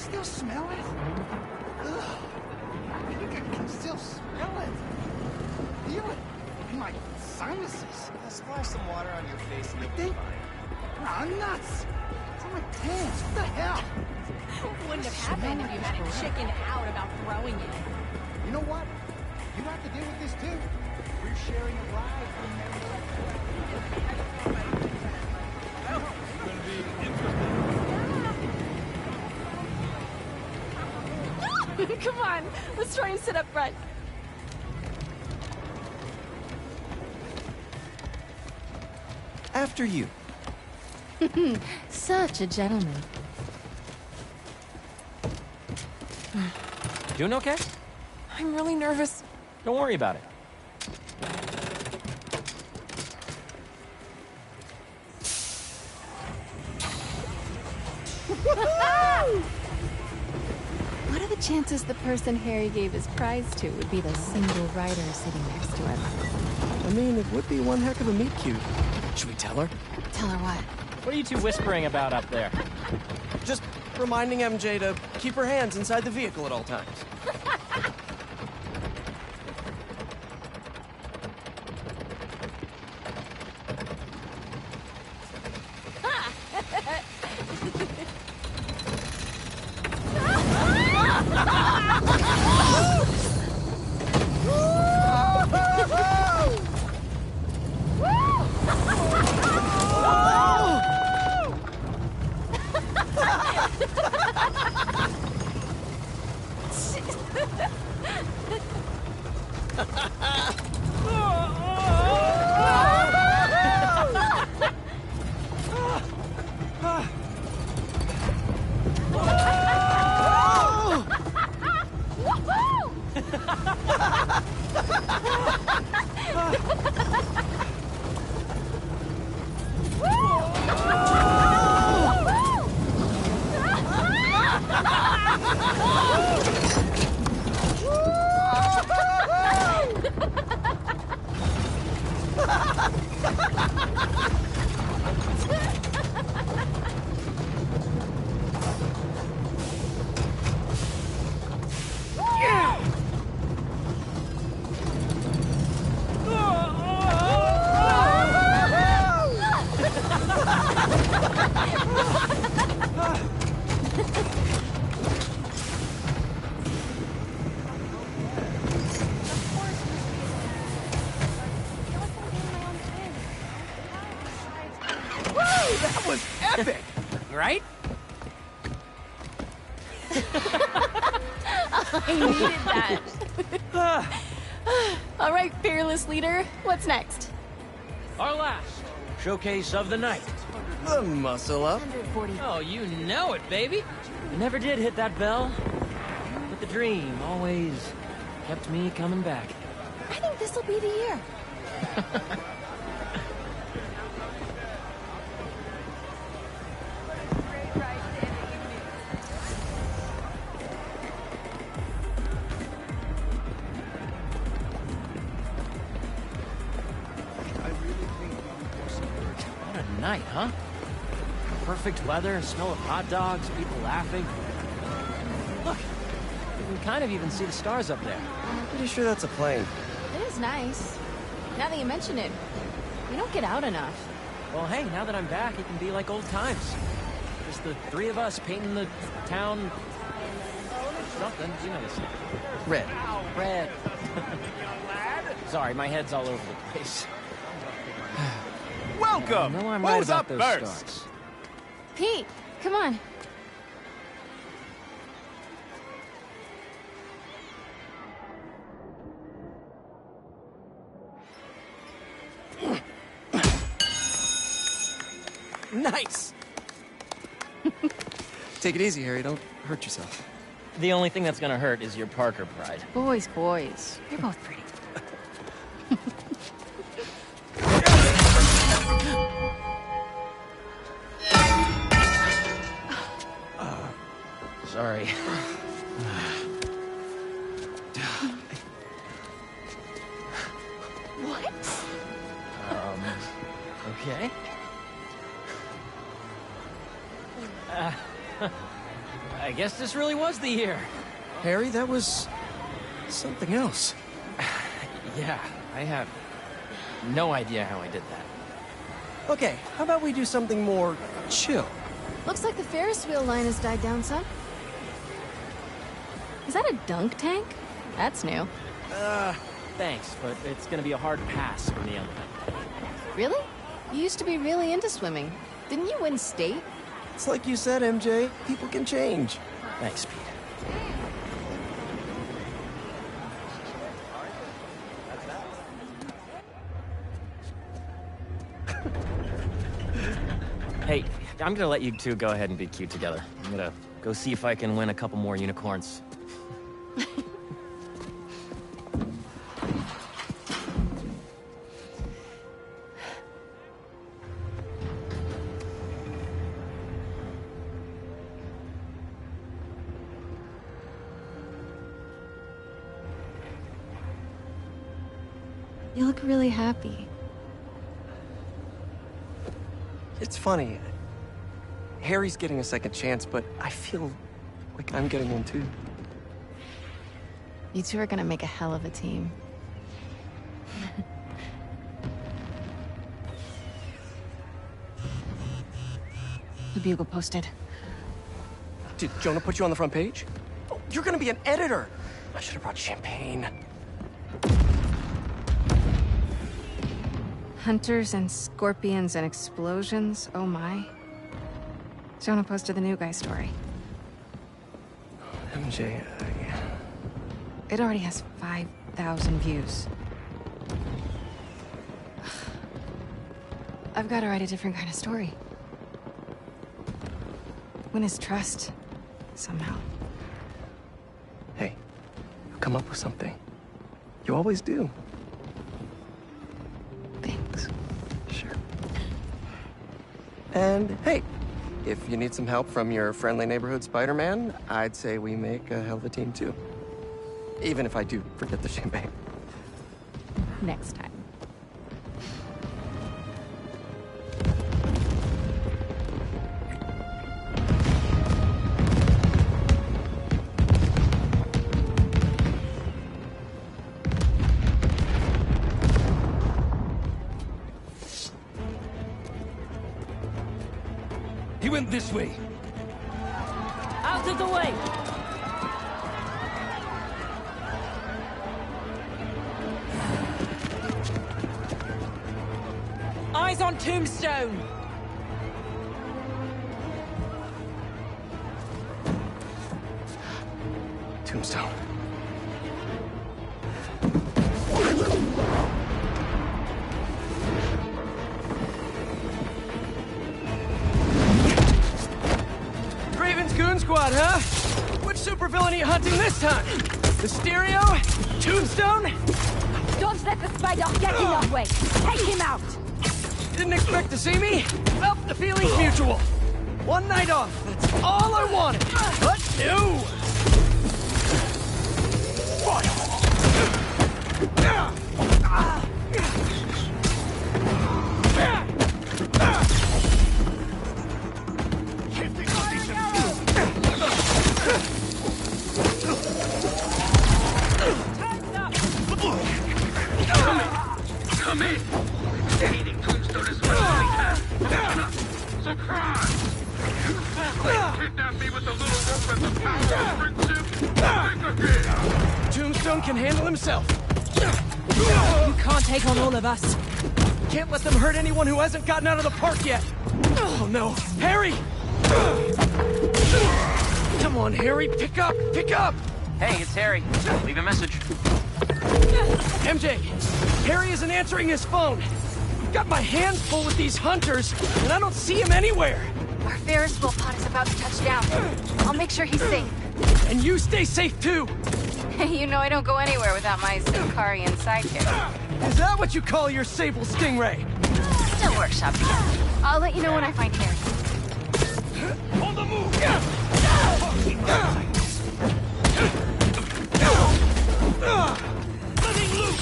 still smell it? Ugh. I can still smell it. Feel it in my sinuses. Splash some water on your face and you'll be Think? fine. Ah, nuts. It's on my pants. What the hell? Wouldn't have happened if you hadn't chickened out about throwing it. You know what? You have to deal with this too. We're sharing a ride, Come on, let's try and sit up front. After you. Such a gentleman. Doing okay? I'm really nervous. Don't worry about it. What are the chances the person Harry gave his prize to would be the single rider sitting next to him? I mean, it would be one heck of a meet cute. Should we tell her? Tell her what? What are you two whispering about up there? Just reminding MJ to keep her hands inside the vehicle at all times. That was epic! Right? I needed that. All right, fearless leader, what's next? Our last showcase of the night. The muscle up. 140. Oh, you know it, baby. I never did hit that bell. But the dream always kept me coming back. I think this'll be the year. What a night, huh? Perfect weather, smell of hot dogs, people laughing. Look, you can kind of even see the stars up there. Pretty sure that's a plane. It is nice. Now that you mention it, we don't get out enough. Well, hey, now that I'm back, it can be like old times. Just the three of us painting the town... something, you know this. Red. Red. Sorry, my head's all over the place. Welcome! I know I'm right Who's about up those first? stars. Pete, come on. Nice! Take it easy, Harry. Don't hurt yourself. The only thing that's gonna hurt is your Parker pride. Boys, boys. You're both pretty. Sorry. What? Okay. I guess this really was the year. Harry, that was something else. Yeah, I have no idea how I did that. Okay, how about we do something more chill? Looks like the Ferris wheel line has died down some. Is that a dunk tank? That's new. Thanks, but it's gonna be a hard pass for me on that. Really? You used to be really into swimming. Didn't you win state? It's like you said, MJ, people can change. Thanks, Pete. Hey, I'm gonna let you two go ahead and be cute together. I'm gonna go see if I can win a couple more unicorns. You look really happy. It's funny. Harry's getting a second chance, but I feel like I'm getting one too. You two are gonna make a hell of a team. The Bugle posted. Did Jonah put you on the front page? Oh, you're gonna be an editor! I should have brought champagne. Hunters and scorpions and explosions, oh my. Jonah posted the new guy story. MJ, It already has 5,000 views. I've got to write a different kind of story. Win his trust, somehow. Hey, I'll come up with something. You always do. Thanks. Sure. And hey, if you need some help from your friendly neighborhood Spider-Man, I'd say we make a hell of a team too. Even if I do forget the champagne. Next time. He went this way. Out of the way! Eyes on Tombstone! Tombstone. Raven's Goon Squad, huh? Which supervillain are you hunting this time? Mysterio? Tombstone? Don't let the spider get in your way. Take him out. Didn't expect to see me? Well, the feeling's mutual. One night off, that's all I wanted. But no! Come in. Eating Tombstone as much as we can. Surprise! You kidnapped me with the little rope and the power of friendship. Think again. Tombstone can handle himself. You can't take on all of us. Can't let them hurt anyone who hasn't gotten out of the park yet. Oh no, Harry! Come on, Harry, pick up, pick up! Hey, it's Harry. Leave a message. MJ, Harry isn't answering his phone. I've got my hands full with these hunters, and I don't see him anywhere. Our Ferris wheel pod is about to touch down. I'll make sure he's safe. And you stay safe too. You know I don't go anywhere without my Sicarian sidekick. Is that what you call your Sable Stingray? Still workshop together. I'll let you know when I find Harry. On the move! Letting loose!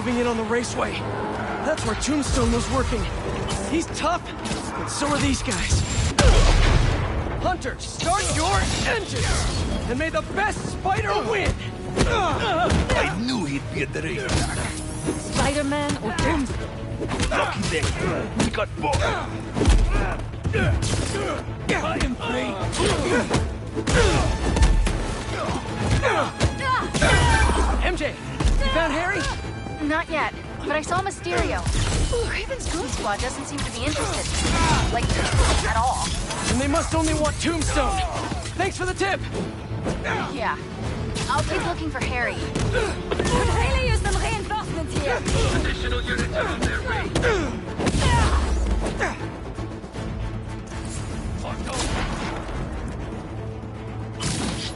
moving in on the raceway. That's where Tombstone was working. He's tough, and so are these guys. Hunter, start your engines! And may the best spider win! I knew he'd be at the racetrack. Spider-Man or Tombstone? Lucky day. We got both. I am free. MJ, you found Harry? Not yet, but I saw Mysterio. Raven's Goon Squad doesn't seem to be interested. Like, at all. And they must only want Tombstone. Thanks for the tip. Yeah. I'll keep looking for Harry. Could really use some reinforcements here. Additional units are on their way.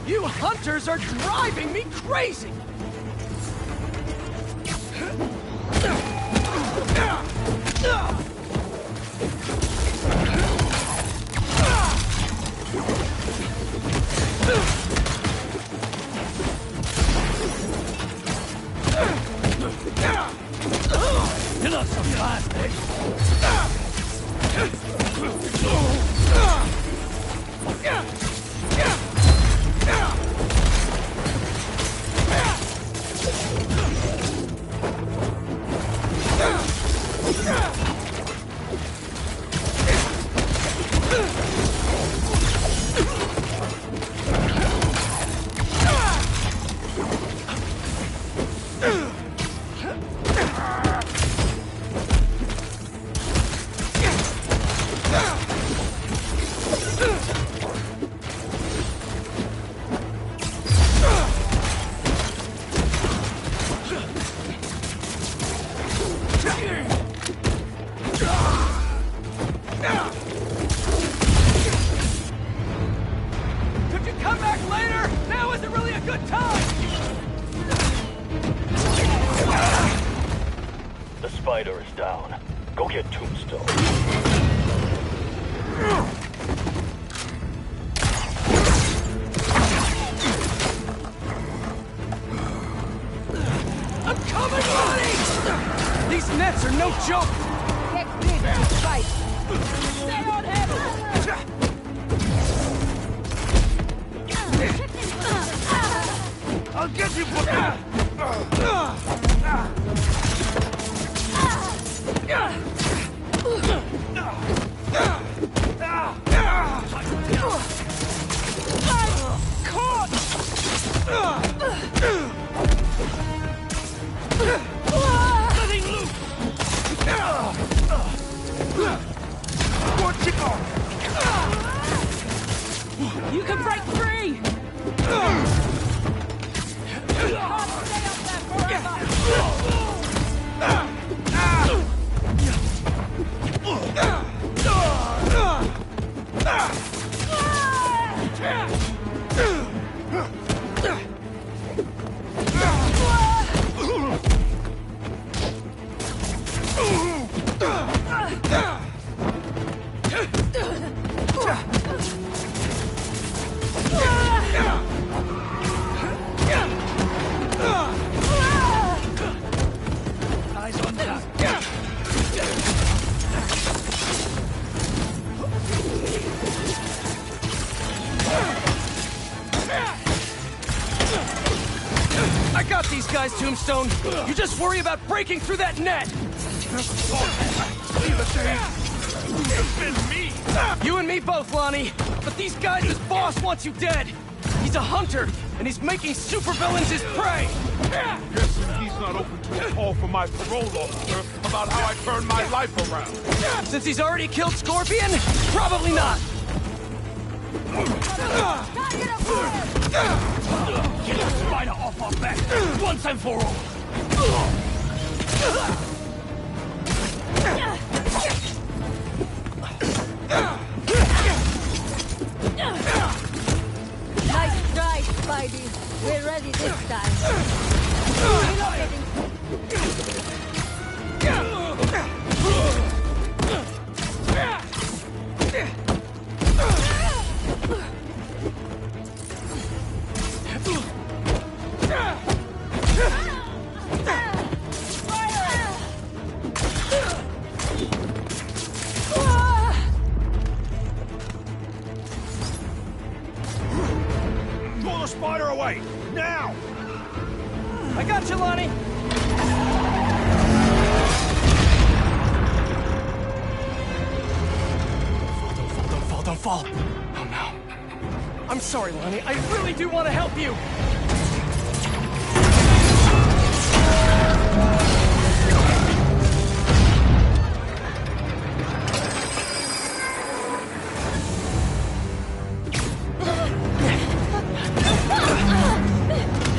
You hunters are driving me crazy! You're not so fast, eh? Could you come back later? Now isn't really a good time! The spider is down. Go get Tombstone. I'm coming, buddy! These nets are no joke! Get big to fight. Stay on him! I'll get you, You can break free! I got these guys, Tombstone! You just worry about breaking through that net! You and me both, Lonnie! But these guys, his boss wants you dead! He's a hunter, and he's making supervillains his prey! Guess he's not open to a call from my parole officer about how I turned my life around. Since he's already killed Scorpion? Probably not! Get the spider off our back, once and for all! Nice try, Spidey. We're ready this time. Relocating. spider away! Now! I got you, Lonnie! Don't fall. Oh no. I'm sorry, Lonnie. I really do want to help you.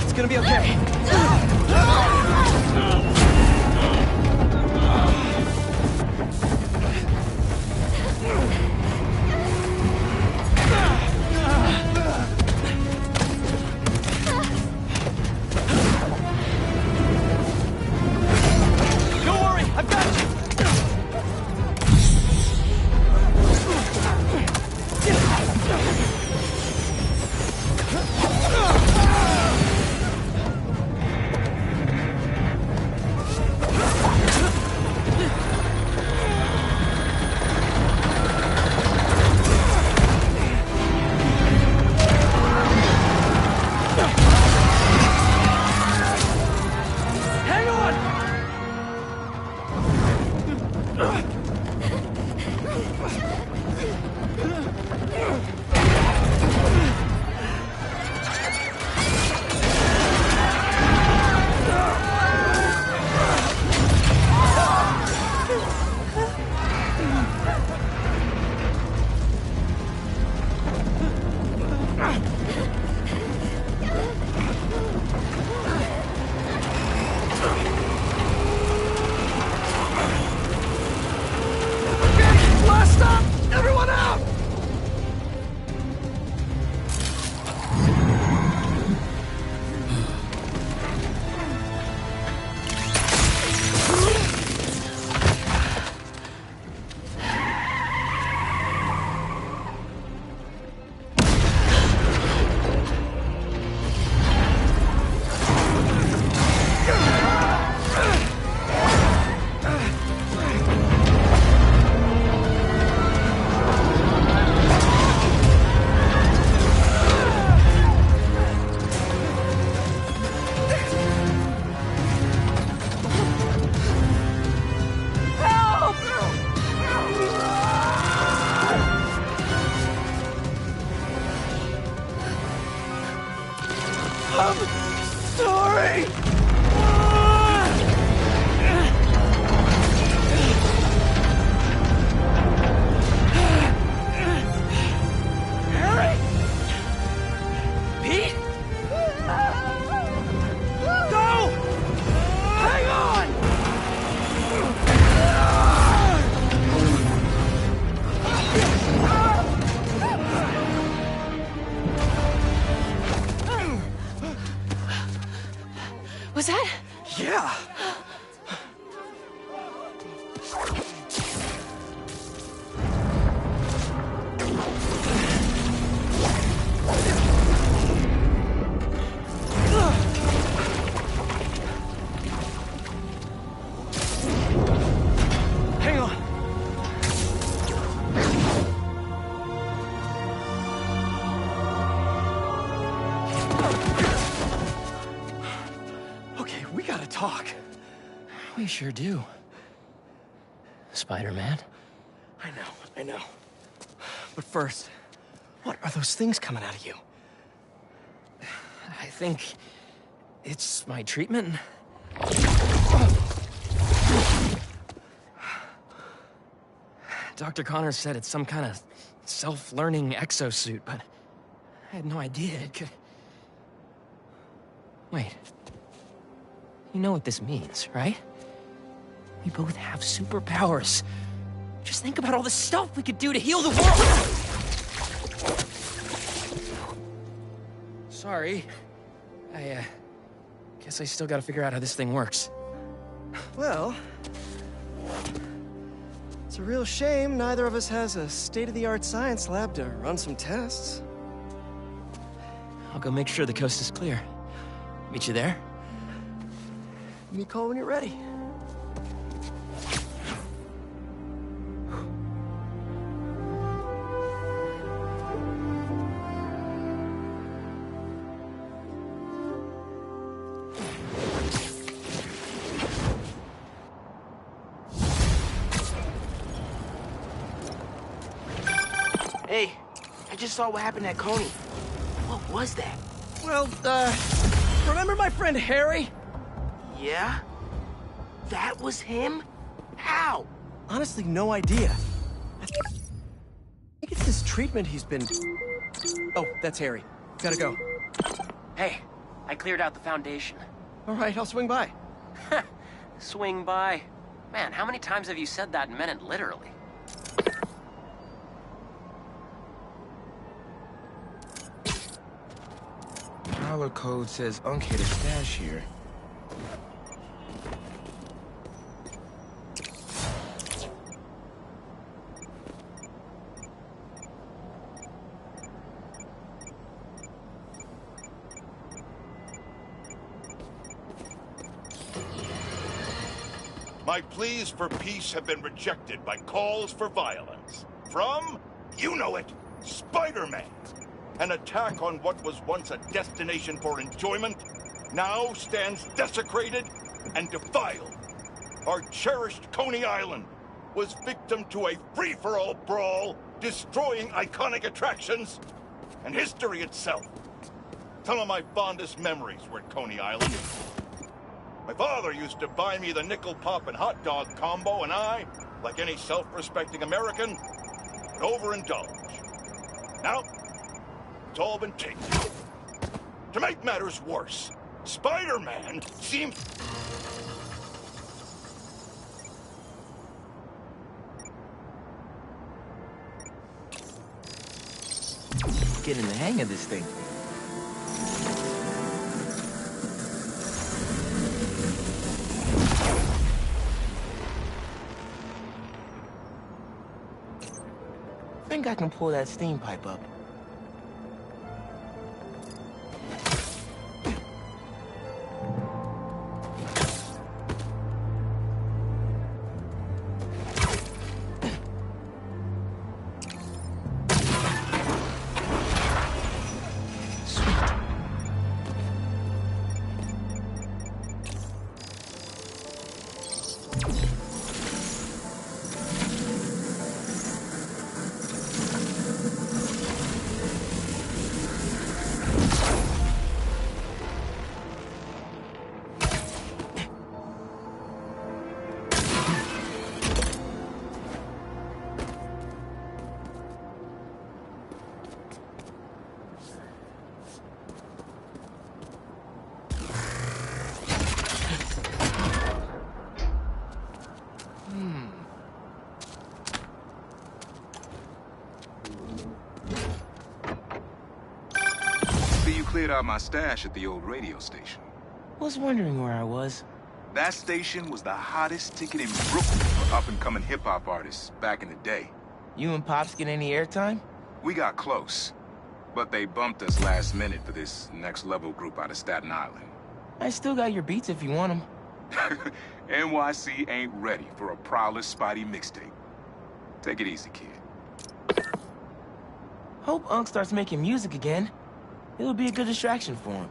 It's gonna be okay. Was that? Yeah! Hang on! Okay, we gotta talk. We sure do. Spider-Man. I know. But first, what are those things coming out of you? I think it's my treatment. Dr. Connors said it's some kind of self-learning exosuit, but I had no idea it could... Wait. You know what this means, right? We both have superpowers. Just think about all the stuff we could do to heal the world! Sorry. I guess I still gotta figure out how this thing works. Well, it's a real shame neither of us has a state-of-the-art science lab to run some tests. I'll go make sure the coast is clear. Meet you there? Give me a call when you're ready. just saw what happened at Coney. What was that? Well, remember my friend Harry? Yeah? That was him? How? Honestly, no idea. I think it's this treatment he's been... Oh, that's Harry. Gotta go. Hey, I cleared out the Foundation. All right, I'll swing by. Swing by. Man, how many times have you said that and meant it literally? Prowler code says Unk hid a stash here. My pleas for peace have been rejected by calls for violence. From, you know it, Spider-Man. An attack on what was once a destination for enjoyment now stands desecrated and defiled. Our cherished Coney Island was victim to a free-for-all brawl, destroying iconic attractions and history itself. Some of my fondest memories were at Coney Island. My father used to buy me the nickel pop and hot dog combo, and I, like any self-respecting American, would overindulge. Now, it's all been taken. To make matters worse, Spider-Man seems... Getting the hang of this thing. I think I can pull that steam pipe up. Cleared out my stash at the old radio station. Was wondering where I was. That station was the hottest ticket in Brooklyn for up-and-coming hip-hop artists back in the day. You and Pops get any airtime? We got close, but they bumped us last minute for this next-level group out of Staten Island. I still got your beats if you want them. NYC ain't ready for a Prowler Spidey mixtape. Take it easy, kid. Hope Unk starts making music again. It'll be a good distraction for him.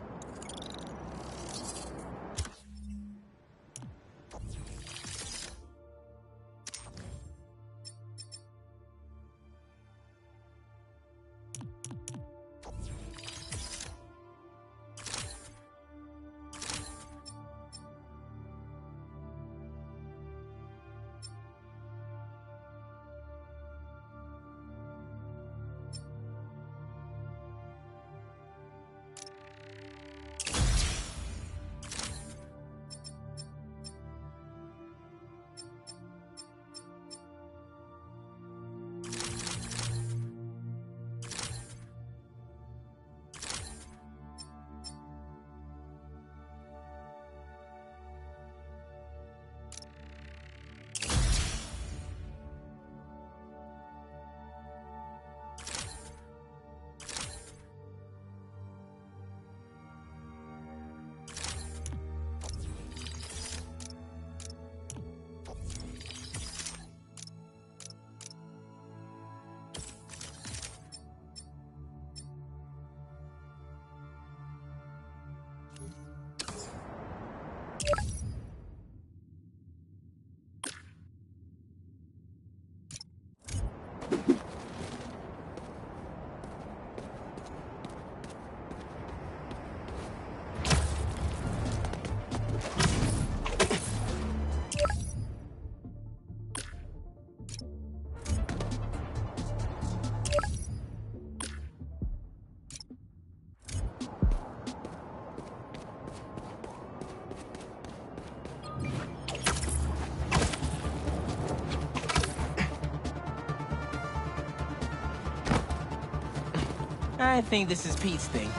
I think this is Pete's thing.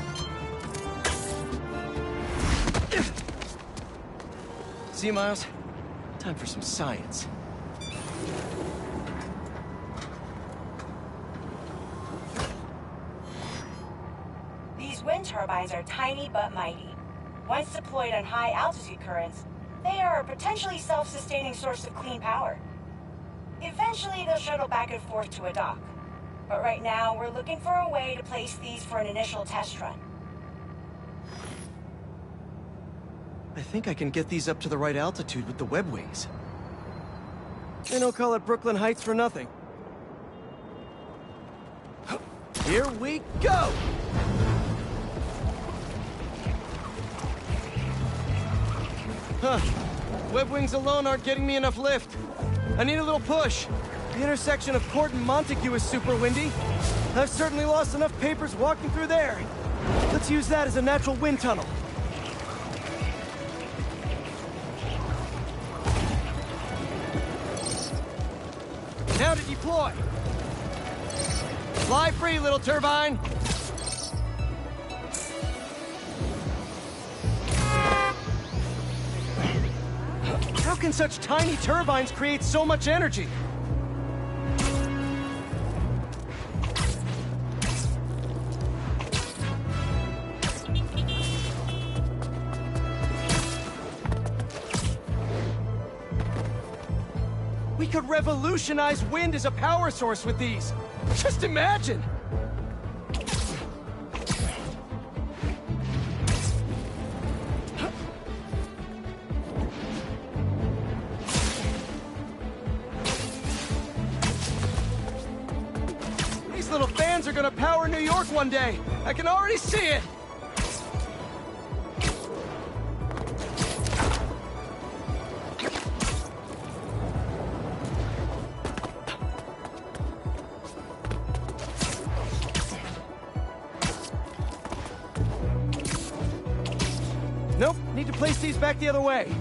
See, Miles? Time for some science. These wind turbines are tiny but mighty. Once deployed on high altitude currents, they are a potentially self-sustaining source of clean power. Eventually, they'll shuttle back and forth to a dock. But right now, we're looking for a way to place these for an initial test run. I think I can get these up to the right altitude with the web wings. They don't call it Brooklyn Heights for nothing. Here we go! Huh. Web wings alone aren't getting me enough lift. I need a little push. The intersection of Court and Montague is super windy. I've certainly lost enough papers walking through there. Let's use that as a natural wind tunnel. Now to deploy. Fly free, little turbine. How can such tiny turbines create so much energy? We could revolutionize wind as a power source with these. Just imagine! These little fans are gonna power New York one day. I can already see it! Nope, need to place these back the other way.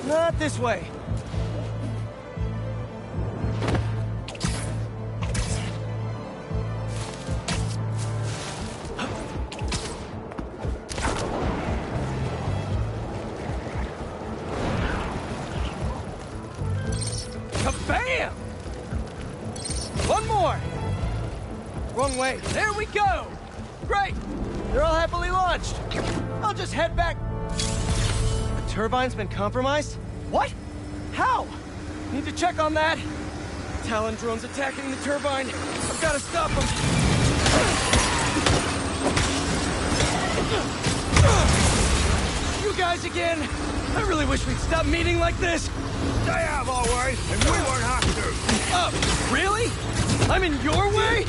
Not this way. Kabam! One more! Wrong way. There we go! Great! They're all happily launched. I'll just head back. The turbine's been compromised? What? How? Need to check on that. Talon drone's attacking the turbine. I've got to stop them. You guys again? I really wish we'd stop meeting like this. They have our way, and we won't have to. Oh, really? I'm in your way?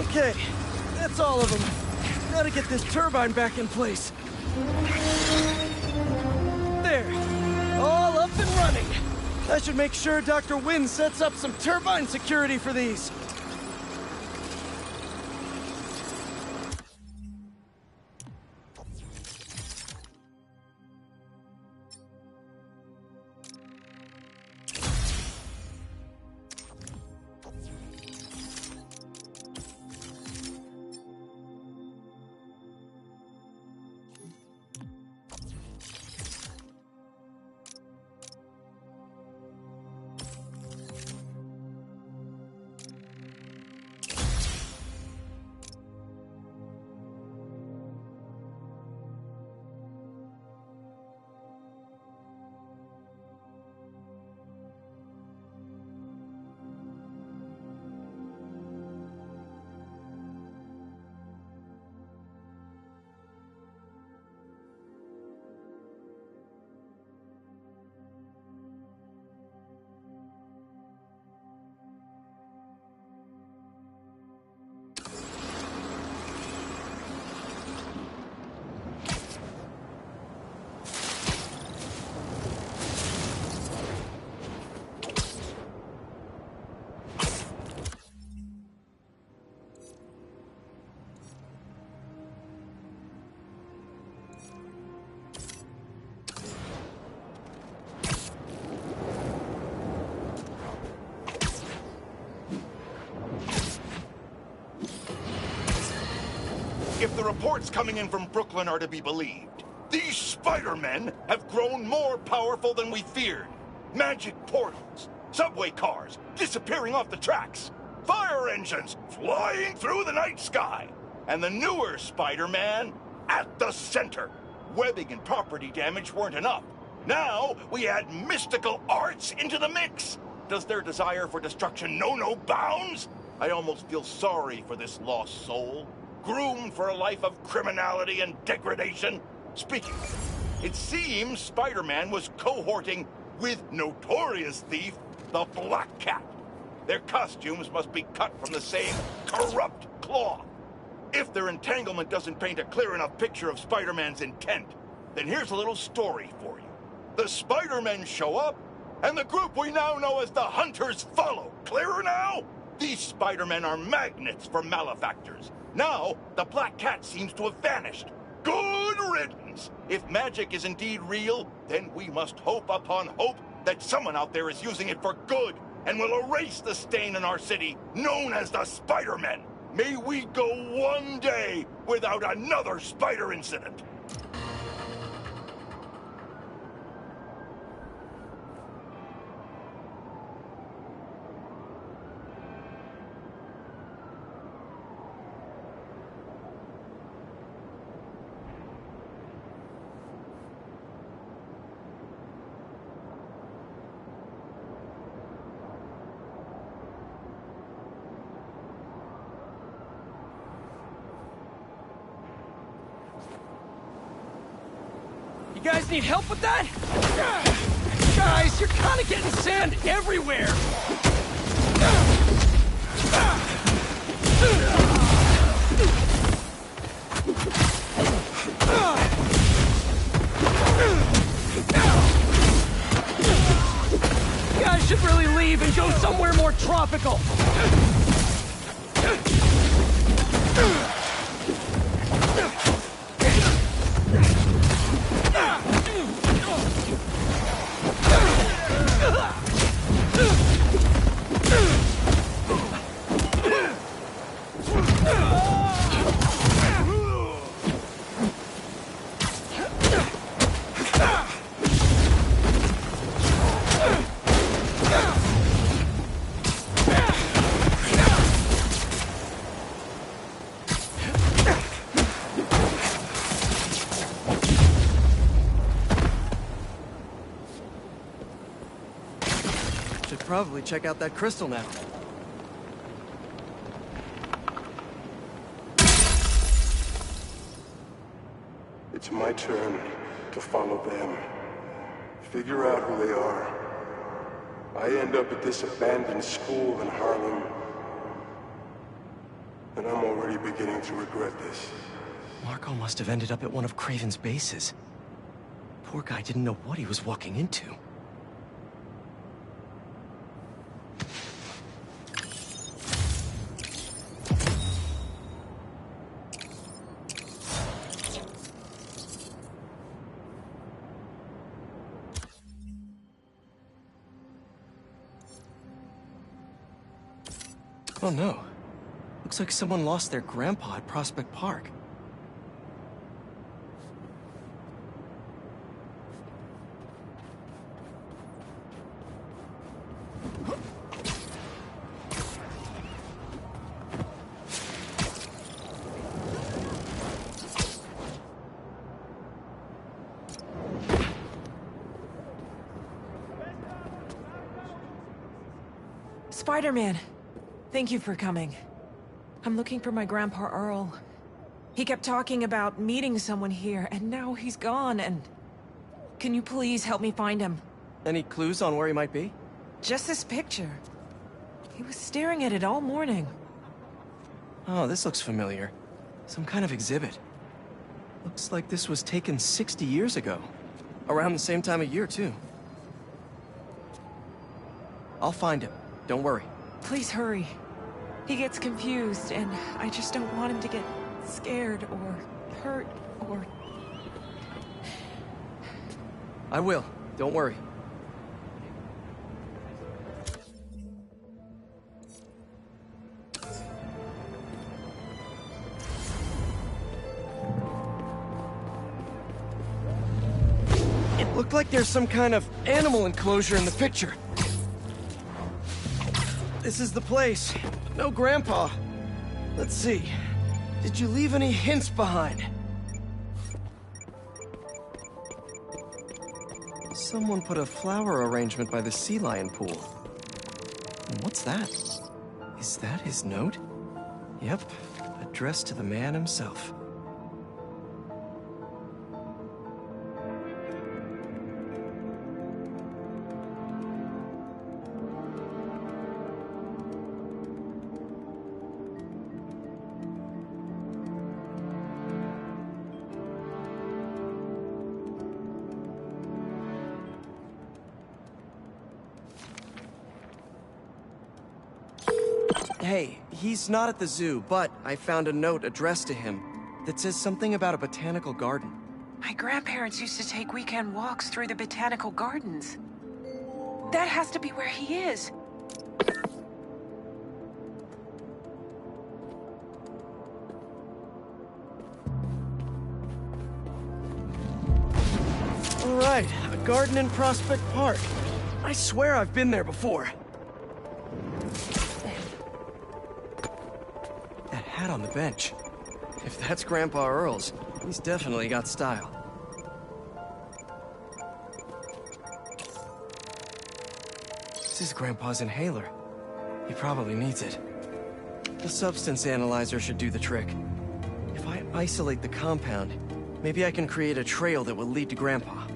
Okay, that's all of them. Gotta get this turbine back in place. There, all up and running. I should make sure Dr. Wynn sets up some turbine security for these. If the reports coming in from Brooklyn are to be believed, these Spider-Men have grown more powerful than we feared. Magic portals, subway cars disappearing off the tracks, fire engines flying through the night sky, and the newer Spider-Man at the center. Webbing and property damage weren't enough. Now we add mystical arts into the mix. Does their desire for destruction know no bounds? I almost feel sorry for this lost soul, groomed for a life of criminality and degradation. Speaking of it seems Spider-Man was cohorting with notorious thief, the Black Cat. Their costumes must be cut from the same corrupt cloth. If their entanglement doesn't paint a clear enough picture of Spider-Man's intent, then here's a little story for you. The Spider-Men show up, and the group we now know as the Hunters follow. Clearer now? These Spider-Men are magnets for malefactors. Now, the Black Cat seems to have vanished. Good riddance! If magic is indeed real, then we must hope upon hope that someone out there is using it for good and will erase the stain in our city known as the Spider-Men. May we go one day without another spider incident. You guys need help with that? Guys, you're kind of getting sand everywhere! You guys should really leave and go somewhere more tropical! Probably check out that crystal now. It's my turn to follow them. Figure out who they are. I end up at this abandoned school in Harlem. And I'm already beginning to regret this. Marco must have ended up at one of Kraven's bases. Poor guy didn't know what he was walking into. Oh no. Looks like someone lost their grandpa at Prospect Park. Spider-Man, thank you for coming. I'm looking for my Grandpa Earl. He kept talking about meeting someone here, and now he's gone, and... Can you please help me find him? Any clues on where he might be? Just this picture. He was staring at it all morning. Oh, this looks familiar. Some kind of exhibit. Looks like this was taken 60 years ago. Around the same time of year, too. I'll find him. Don't worry. Please hurry. He gets confused, and I just don't want him to get scared or hurt or... I will. Don't worry. look like there's some kind of animal enclosure in the picture. This is the place. No Grandpa. Let's see. Did you leave any hints behind? Someone put a flower arrangement by the sea lion pool. And what's that? Is that his note? Yep, addressed to the man himself. Hey, he's not at the zoo, but I found a note addressed to him that says something about a botanical garden. My grandparents used to take weekend walks through the botanical gardens. That has to be where he is. All right, a garden in Prospect Park. I swear I've been there before. That hat on the bench. If that's Grandpa Earl's, he's definitely got style. This is Grandpa's inhaler. He probably needs it. The substance analyzer should do the trick. If I isolate the compound, maybe I can create a trail that will lead to Grandpa.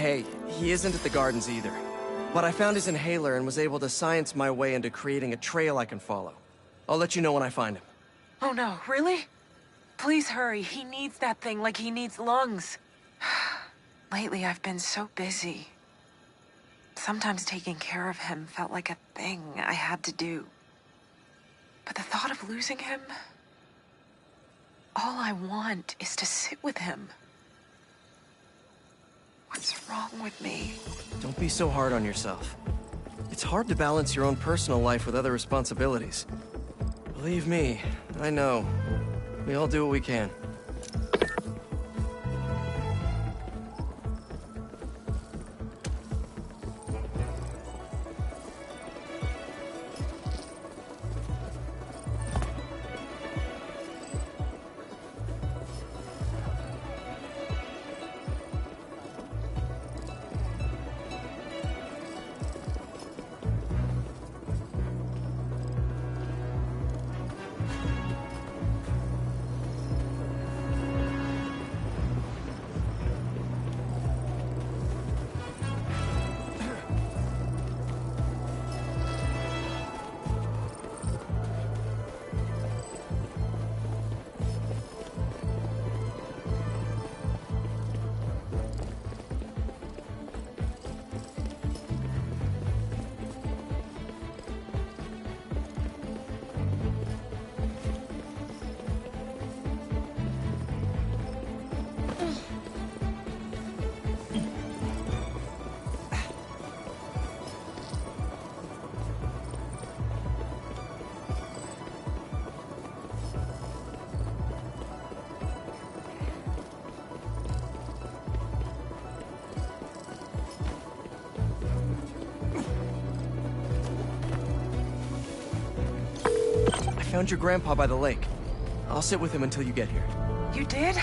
Hey, he isn't at the gardens either. But I found his inhaler and was able to science my way into creating a trail I can follow. I'll let you know when I find him. Oh no, really? Please hurry. He needs that thing like he needs lungs. Lately, I've been so busy. Sometimes taking care of him felt like a thing I had to do. But the thought of losing him... all I want is to sit with him. What's wrong with me? Don't be so hard on yourself. It's hard to balance your own personal life with other responsibilities. Believe me, I know. We all do what we can. I found your grandpa by the lake. I'll sit with him until you get here. You did?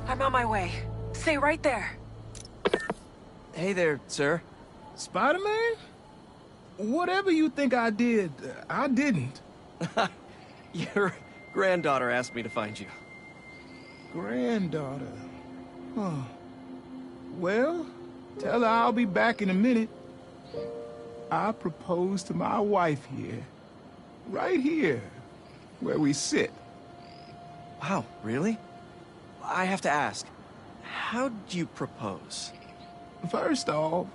I'm on my way. Stay right there. Hey there, sir. Spider-Man? Whatever you think I did, I didn't. Your granddaughter asked me to find you. Granddaughter? Huh. Well, tell her I'll be back in a minute. I proposed to my wife here. Right here, where we sit. Wow, really? I have to ask, how'd you propose? First off,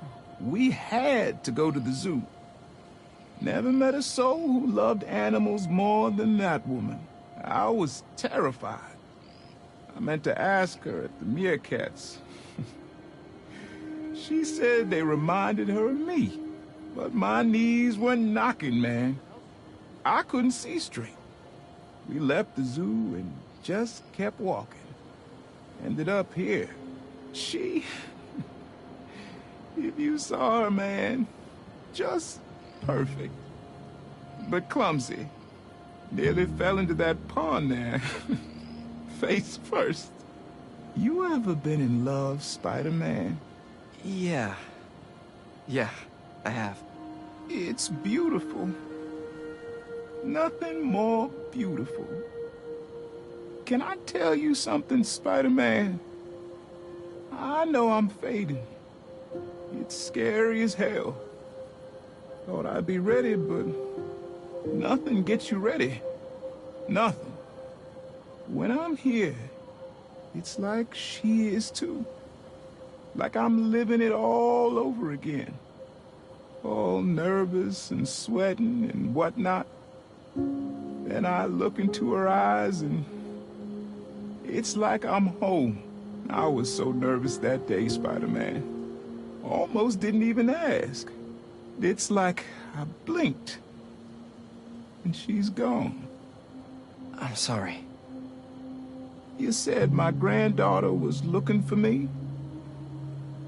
we had to go to the zoo. Never met a soul who loved animals more than that woman. I was terrified. I meant to ask her at the meerkats. She said they reminded her of me, but my knees were knocking, man. I couldn't see straight. We left the zoo and just kept walking. Ended up here. She... if you saw her, man, just perfect. But clumsy. Nearly fell into that pond there. Face first. You ever been in love, Spider-Man? Yeah. Yeah, I have. It's beautiful. Nothing more beautiful. Can I tell you something, Spider-Man? I know I'm fading. It's scary as hell. Thought I'd be ready, but nothing gets you ready. Nothing. When I'm here, it's like she is too. Like I'm living it all over again. All nervous and sweating and whatnot. Then I look into her eyes and it's like I'm home. I was so nervous that day, Spider-Man. Almost didn't even ask. It's like I blinked and she's gone. I'm sorry. You said my granddaughter was looking for me?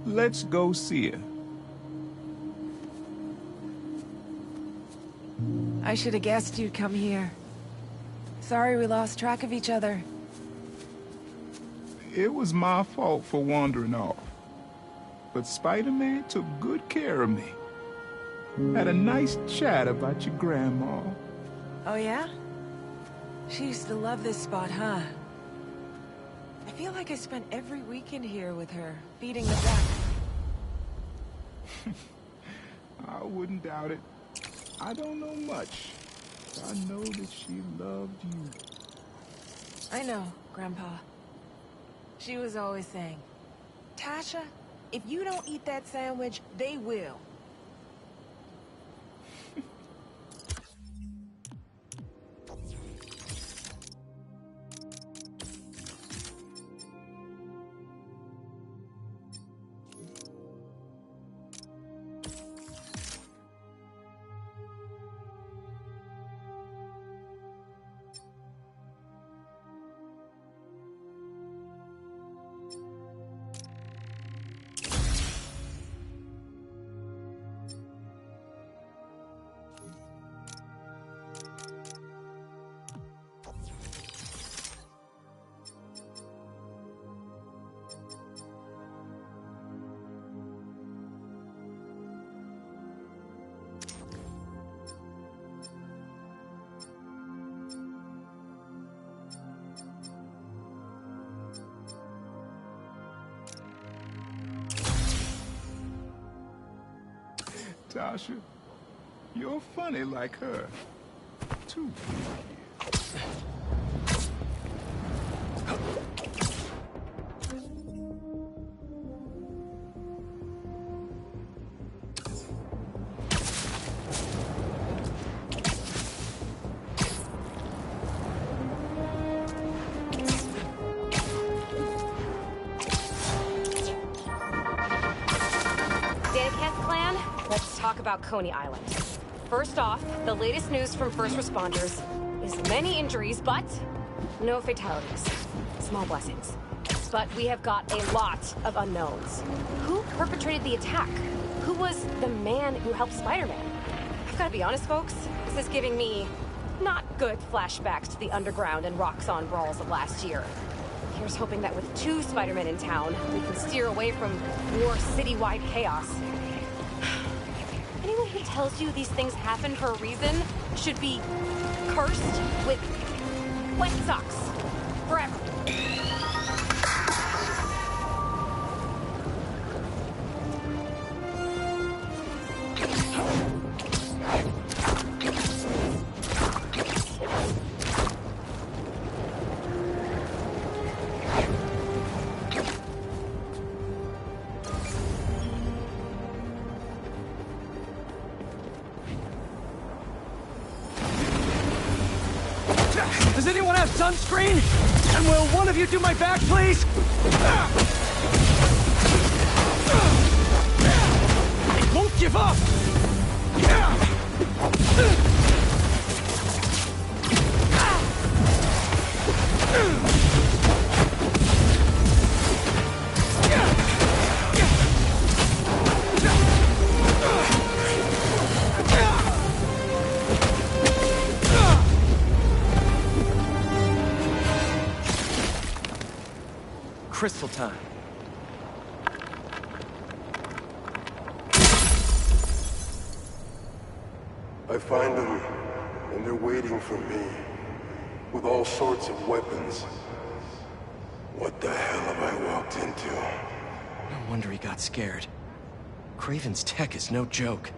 Let's go see her. I should have guessed you'd come here. Sorry we lost track of each other. It was my fault for wandering off. But Spider-Man took good care of me. Had a nice chat about your grandma. Oh yeah? She used to love this spot, huh? I feel like I spent every weekend here with her, feeding the duck. I wouldn't doubt it. I don't know much. I know that she loved you. I know, Grandpa. She was always saying, Tasha, if you don't eat that sandwich, they will. Tasha, you're funny like her. Too about Coney Island. First off, the latest news from first responders is many injuries, but no fatalities. Small blessings. But we have got a lot of unknowns. Who perpetrated the attack? Who was the man who helped Spider-Man? I've got to be honest, folks, this is giving me not good flashbacks to the underground and Roxxon brawls of last year. Here's hoping that with 2 Spider-Men in town, we can steer away from more citywide chaos. Anyone who tells you these things happen for a reason should be cursed with wet socks forever. Does anyone have sunscreen? And will one of you do my back, please? It won't give up! Crystal time. I find them, and they're waiting for me, with all sorts of weapons. What the hell have I walked into? No wonder he got scared. Kraven's tech is no joke.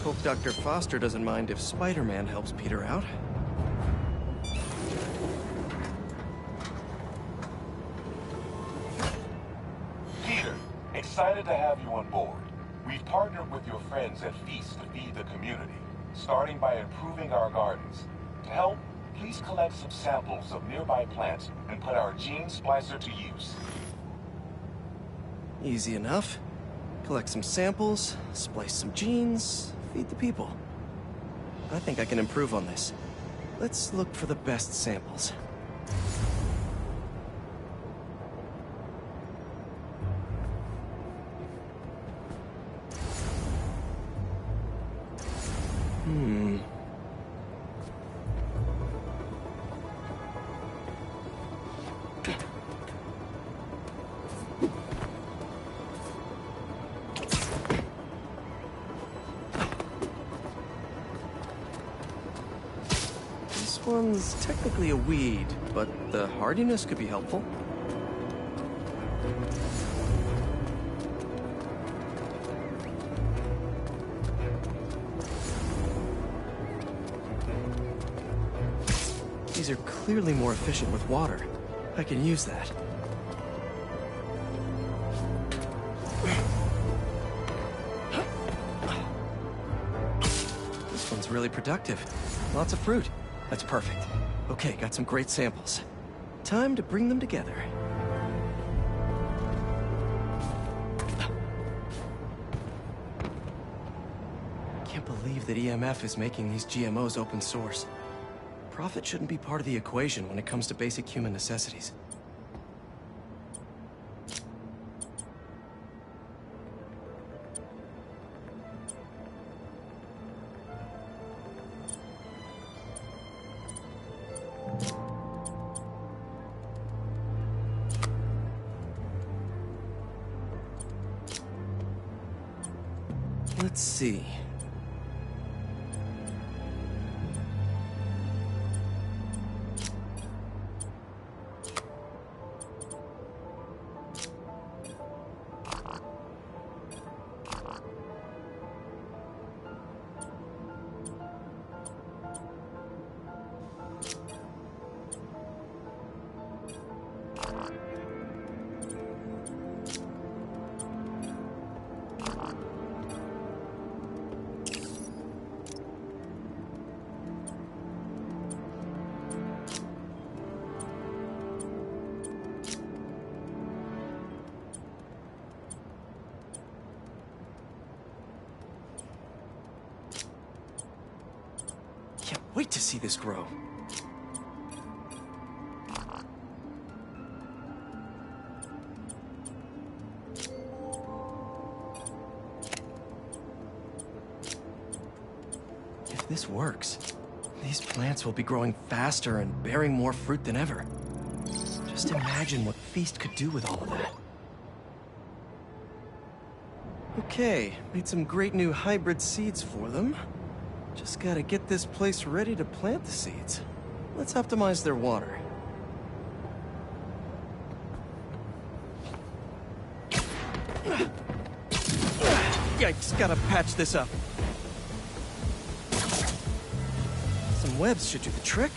Hope Dr. Foster doesn't mind if Spider-Man helps Peter out. Peter, excited to have you on board. We've partnered with your friends at Feast to feed the community, starting by improving our gardens. To help, please collect some samples of nearby plants and put our gene splicer to use. Easy enough. Collect some samples, splice some genes, feed the people. I think I can improve on this. Let's look for the best samples. This one's technically a weed, but the hardiness could be helpful. These are clearly more efficient with water. I can use that. This one's really productive. Lots of fruit. That's perfect. Okay, got some great samples. Time to bring them together. Can't believe that EMF is making these GMOs open source. Profit shouldn't be part of the equation when it comes to basic human necessities. Let's see. Can't wait to see this grow. If this works, these plants will be growing faster and bearing more fruit than ever. Just imagine what Feast could do with all of that. Okay, made some great new hybrid seeds for them. Just gotta get this place ready to plant the seeds. Let's optimize their water. Yikes, gotta patch this up. Some webs should do the trick.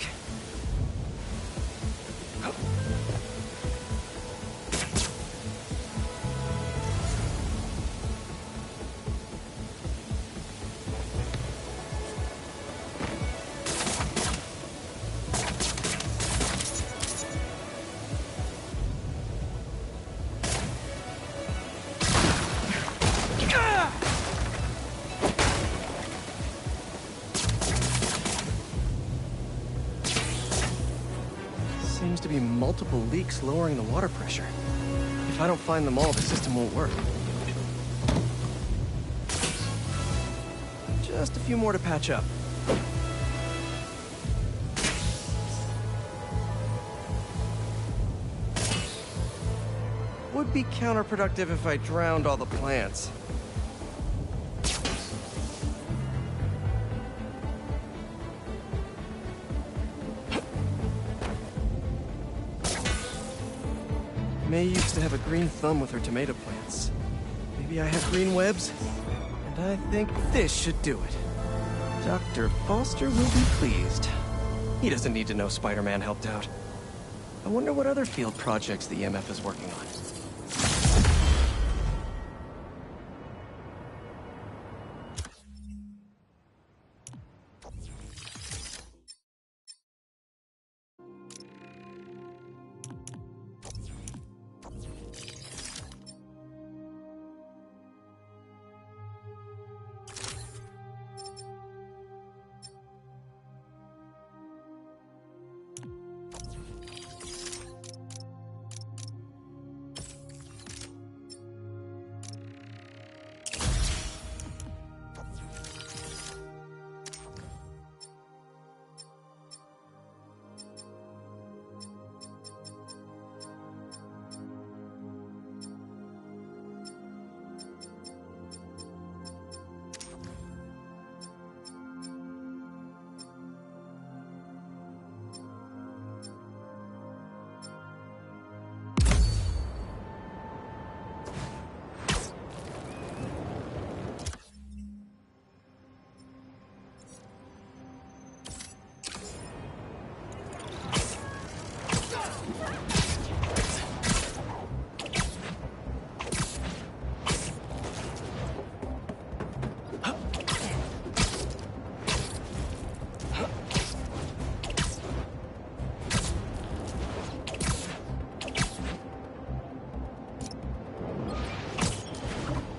Seems to be multiple leaks lowering the water pressure. If I don't find them all, the system won't work. Just a few more to patch up. Would be counterproductive if I drowned all the plants. May used to have a green thumb with her tomato plants. Maybe I have green webs? And I think this should do it. Dr. Foster will be pleased. He doesn't need to know Spider-Man helped out. I wonder what other field projects the EMF is working on.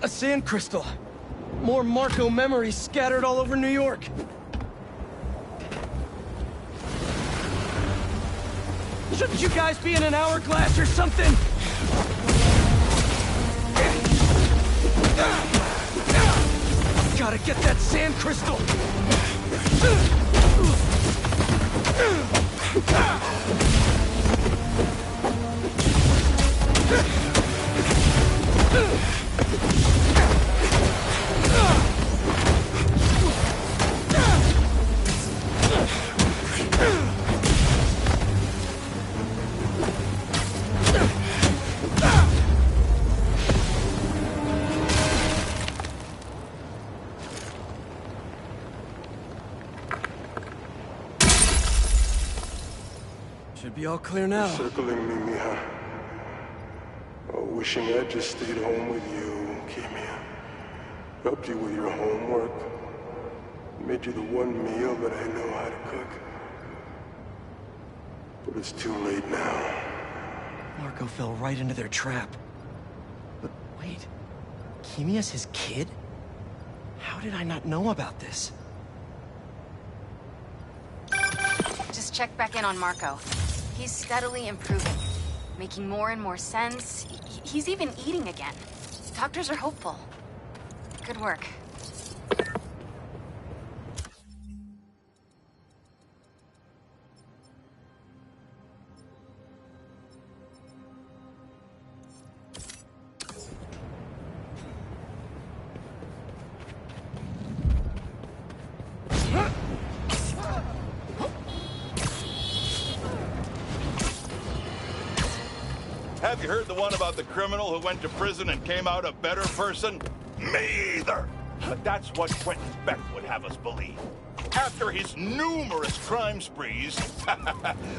A sand crystal. More Marco memories scattered all over New York. Shouldn't you guys be in an hourglass or something? Gotta get that sand crystal! Should be all clear now. Circling me, Mija. Oh, wishing I'd just stayed home with you, Kimia. Helped you with your homework. Made you the one meal that I know how to cook. But it's too late now. Marco fell right into their trap. But wait, Kimia's his kid? How did I not know about this? Just check back in on Marco. He's steadily improving, making more and more sense. He's even eating again. Doctors are hopeful. Good work. Have you heard the one about the criminal who went to prison and came out a better person? Me either! But that's what Quentin Beck would have us believe. After his numerous crime sprees,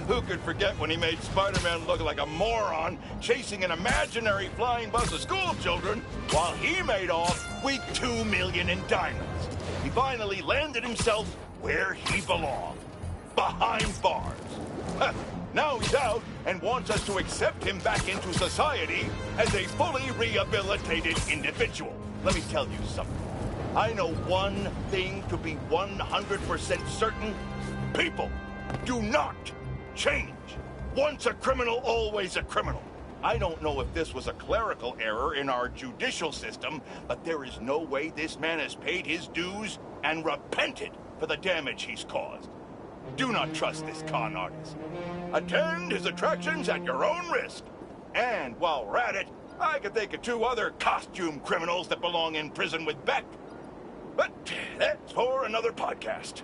who could forget when he made Spider-Man look like a moron chasing an imaginary flying bus of school children while he made off with $2 million in diamonds? He finally landed himself where he belonged, behind bars. Now he's out and wants us to accept him back into society as a fully rehabilitated individual. Let me tell you something. I know one thing to be 100% certain. People do not change. Once a criminal, always a criminal. I don't know if this was a clerical error in our judicial system, but there is no way this man has paid his dues and repented for the damage he's caused. Do not trust this con artist. Attend his attractions at your own risk. And while we're at it, I can think of 2 other costume criminals that belong in prison with Beck. But that's for another podcast.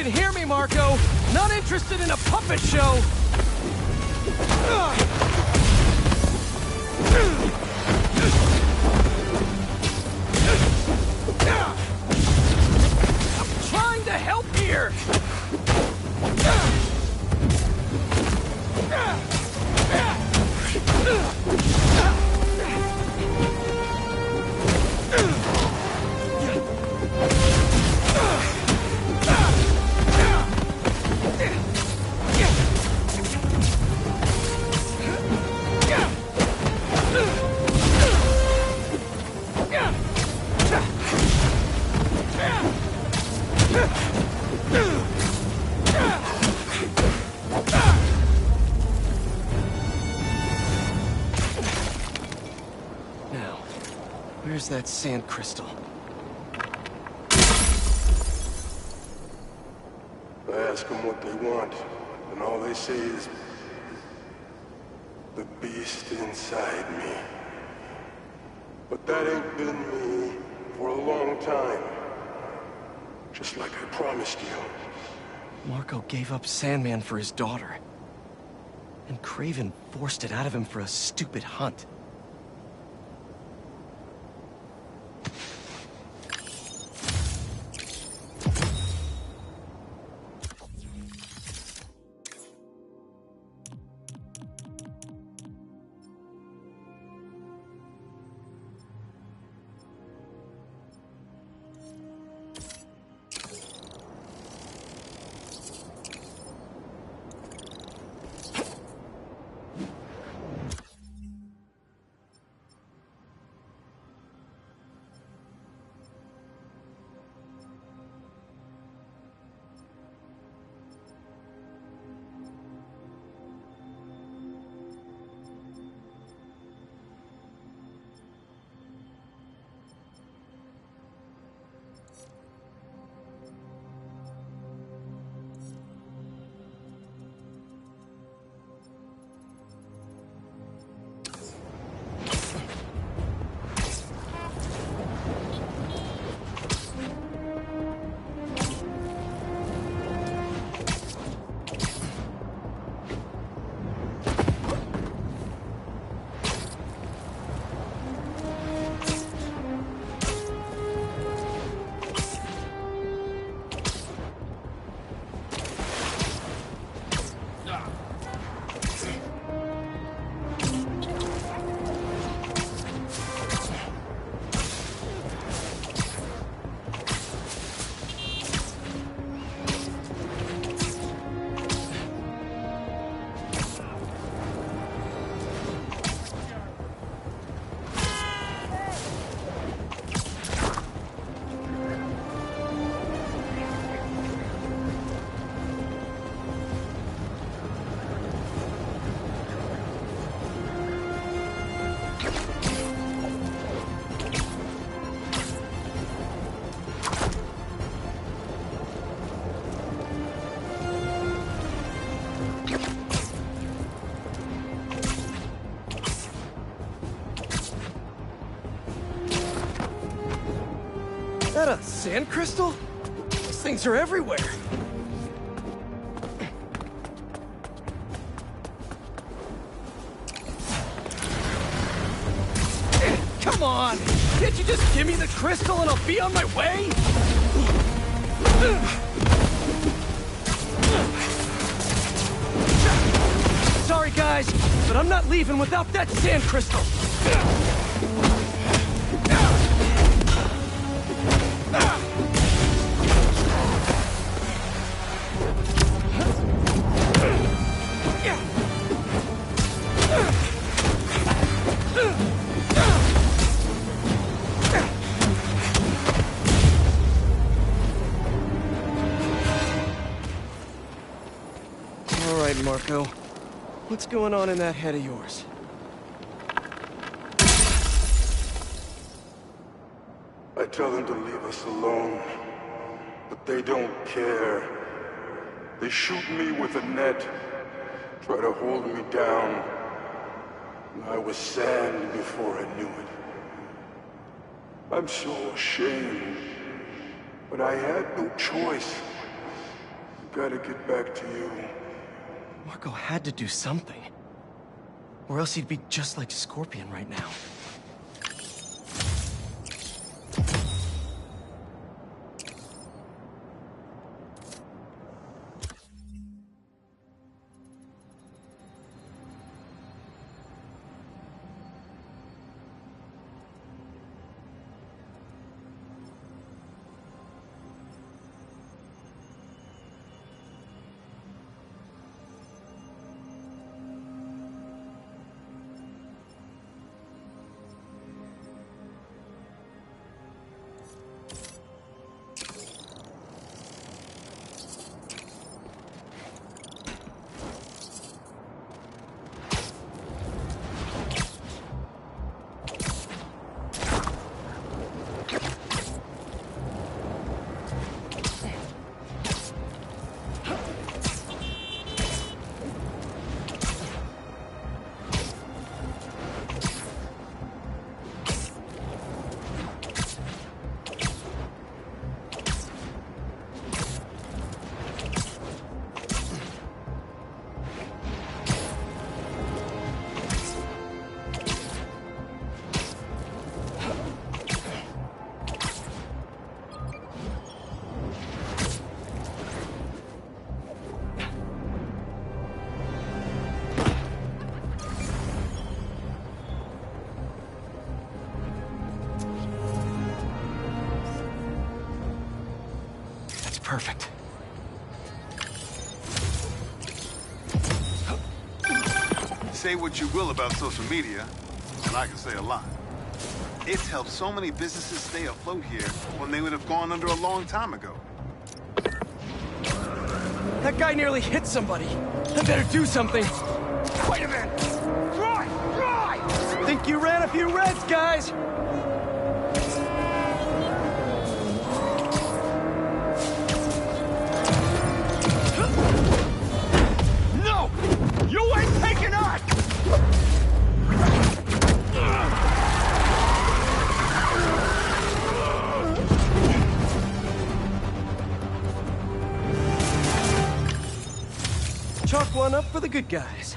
can hear me, Marco! Not interested in a puppet show! I'm trying to help here! Where's that sand crystal? I ask them what they want, and all they say is, the beast inside me. But that ain't been me for a long time. Just like I promised you. Marco gave up Sandman for his daughter. And Kraven forced it out of him for a stupid hunt. That a sand crystal? These things are everywhere. Come on! Can't you just give me the crystal and I'll be on my way? Sorry guys, but I'm not leaving without that sand crystal. Marco, what's going on in that head of yours? I tell them to leave us alone, but they don't care. They shoot me with a net, try to hold me down. I was sand before I knew it. I'm so ashamed, but I had no choice. Gotta get back to you. Marco had to do something. Or else he'd be just like Scorpion right now. Perfect. Say what you will about social media, and I can say a lot. It's helped so many businesses stay afloat here when they would have gone under a long time ago. That guy nearly hit somebody. I better do something. Wait a minute! Drive! Think you ran a few reds, guys! You ain't taking us! Chalk one up for the good guys.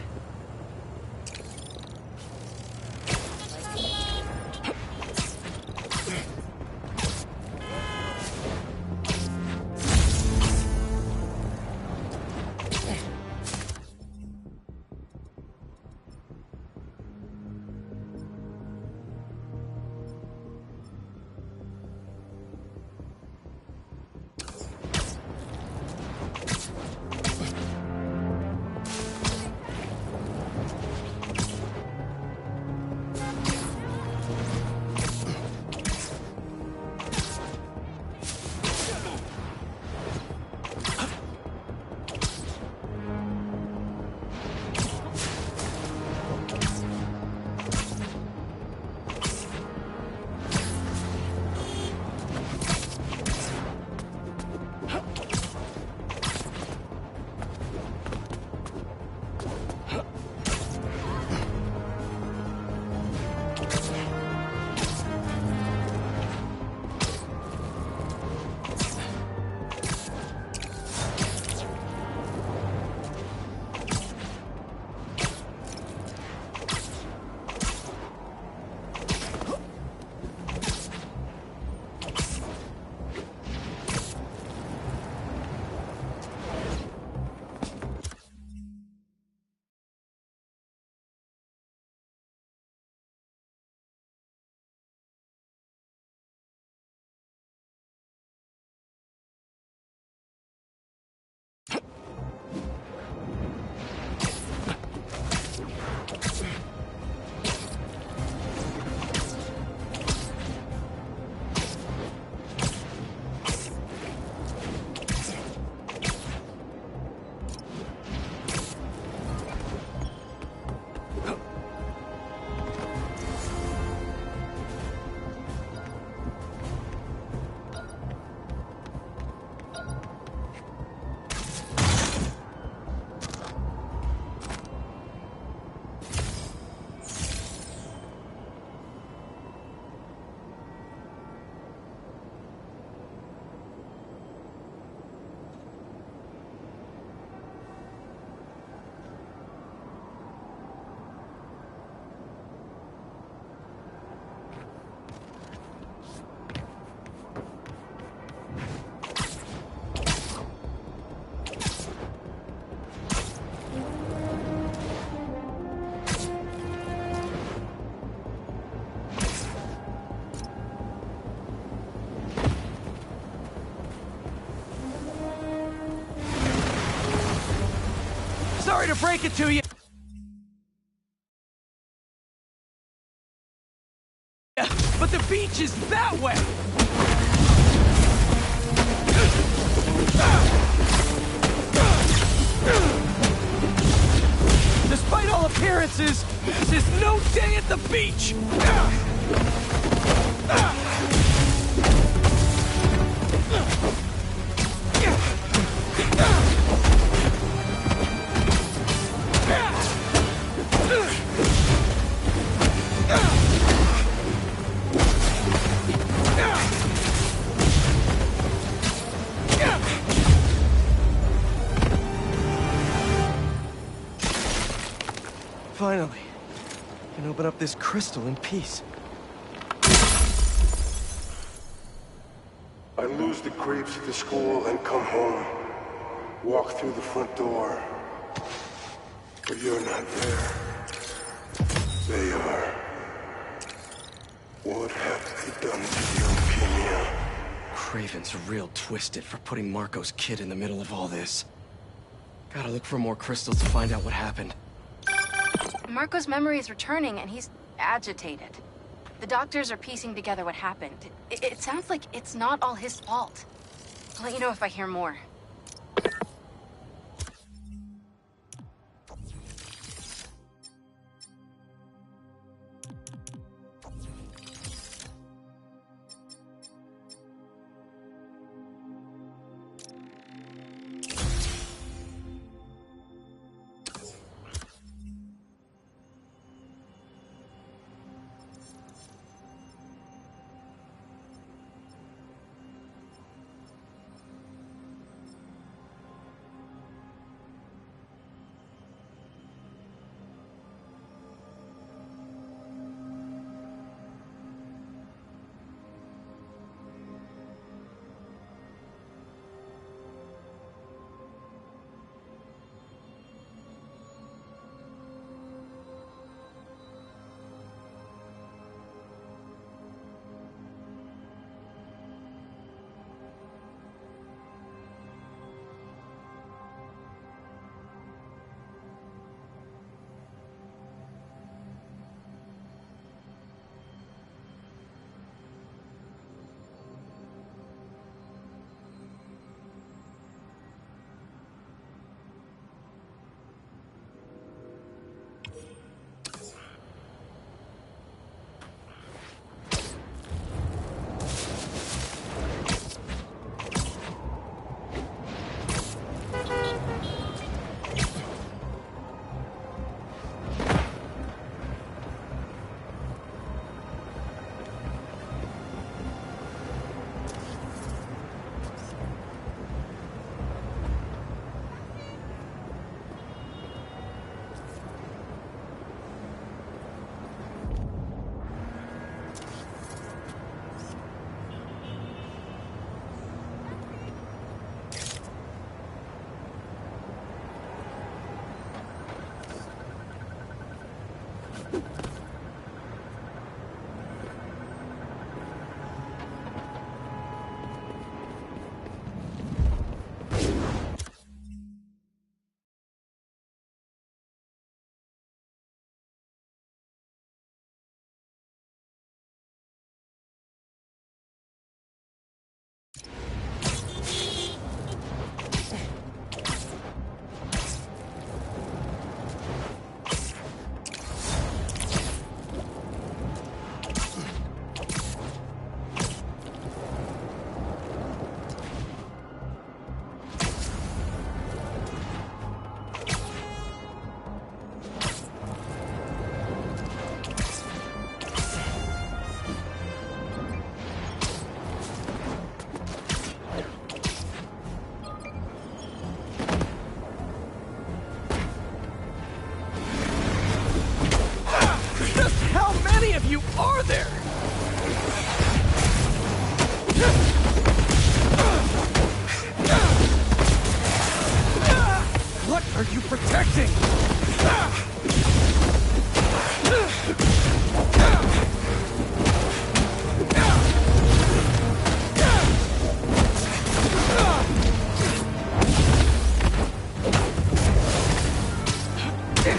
to break it to you, but the beach is that way! Despite all appearances, this is no day at the beach! Finally, I can open up this crystal in peace. I lose the grapes at the school and come home. Walk through the front door. But you're not there. They are. What have they done to you, Keemia? Craven's real twisted for putting Marco's kid in the middle of all this. Gotta look for more crystals to find out what happened. Marco's memory is returning, and he's agitated. The doctors are piecing together what happened. It sounds like it's not all his fault. I'll let you know if I hear more. You are there! What are you protecting? Back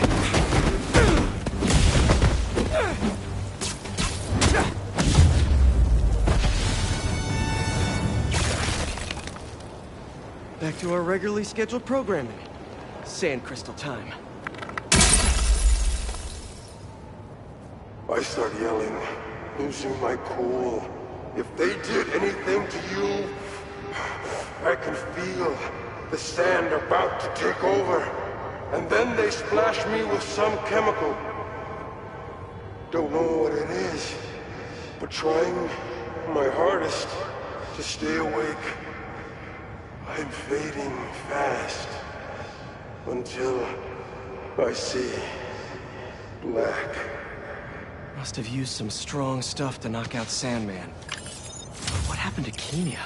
to our regularly scheduled programming. Sand crystal time. I start yelling, losing my cool. If they did anything to you, I can feel the sand about to take over. And then they splash me with some chemical. Don't know what it is, but trying my hardest to stay awake. I'm fading fast until I see black. Must have used some strong stuff to knock out Sandman. What happened to Kenya?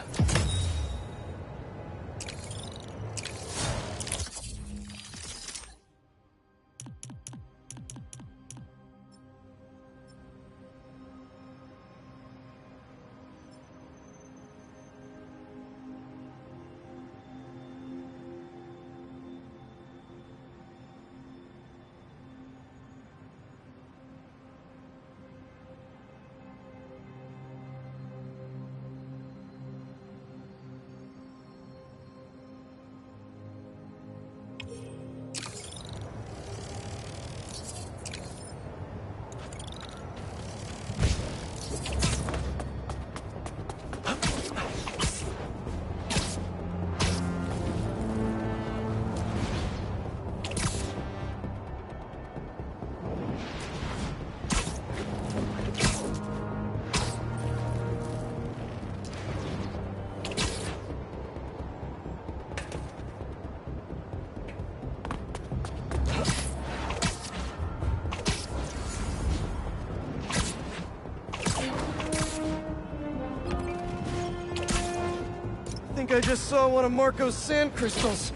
I just saw one of Marco's sand crystals.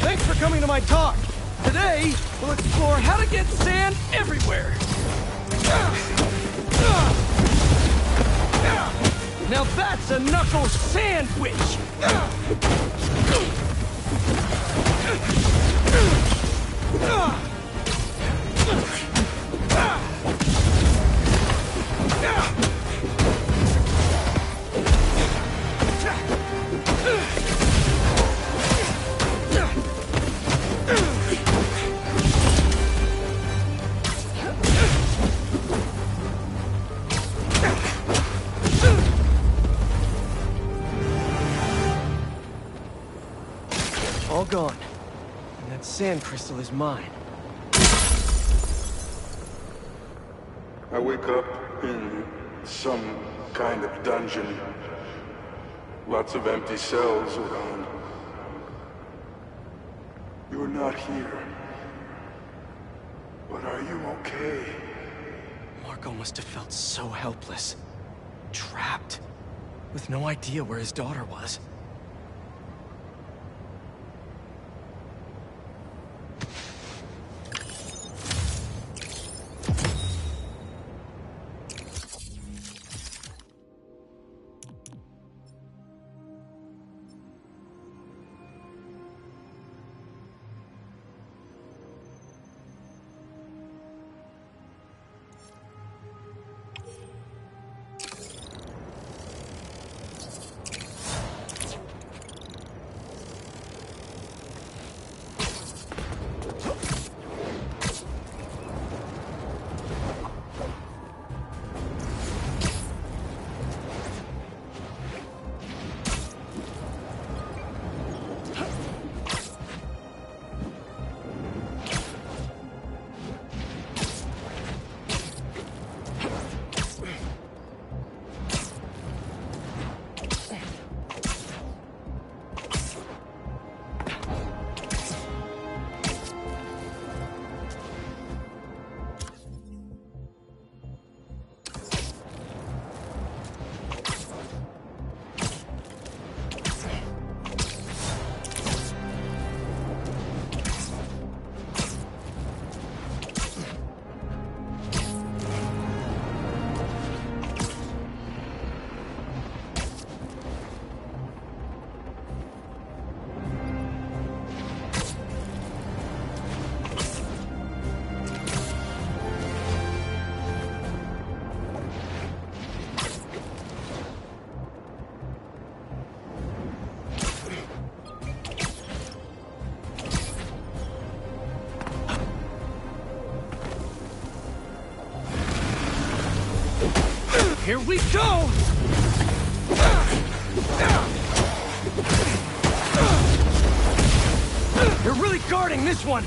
Thanks for coming to my talk. Today, we'll explore how to get sand everywhere. Now that's a knuckle sandwich. All gone. And that sand crystal is mine. I wake up in some kind of dungeon. Lots of empty cells around. You're not here. But are you okay? Marco must have felt so helpless. Trapped. With no idea where his daughter was. Here we go! You're really guarding this one!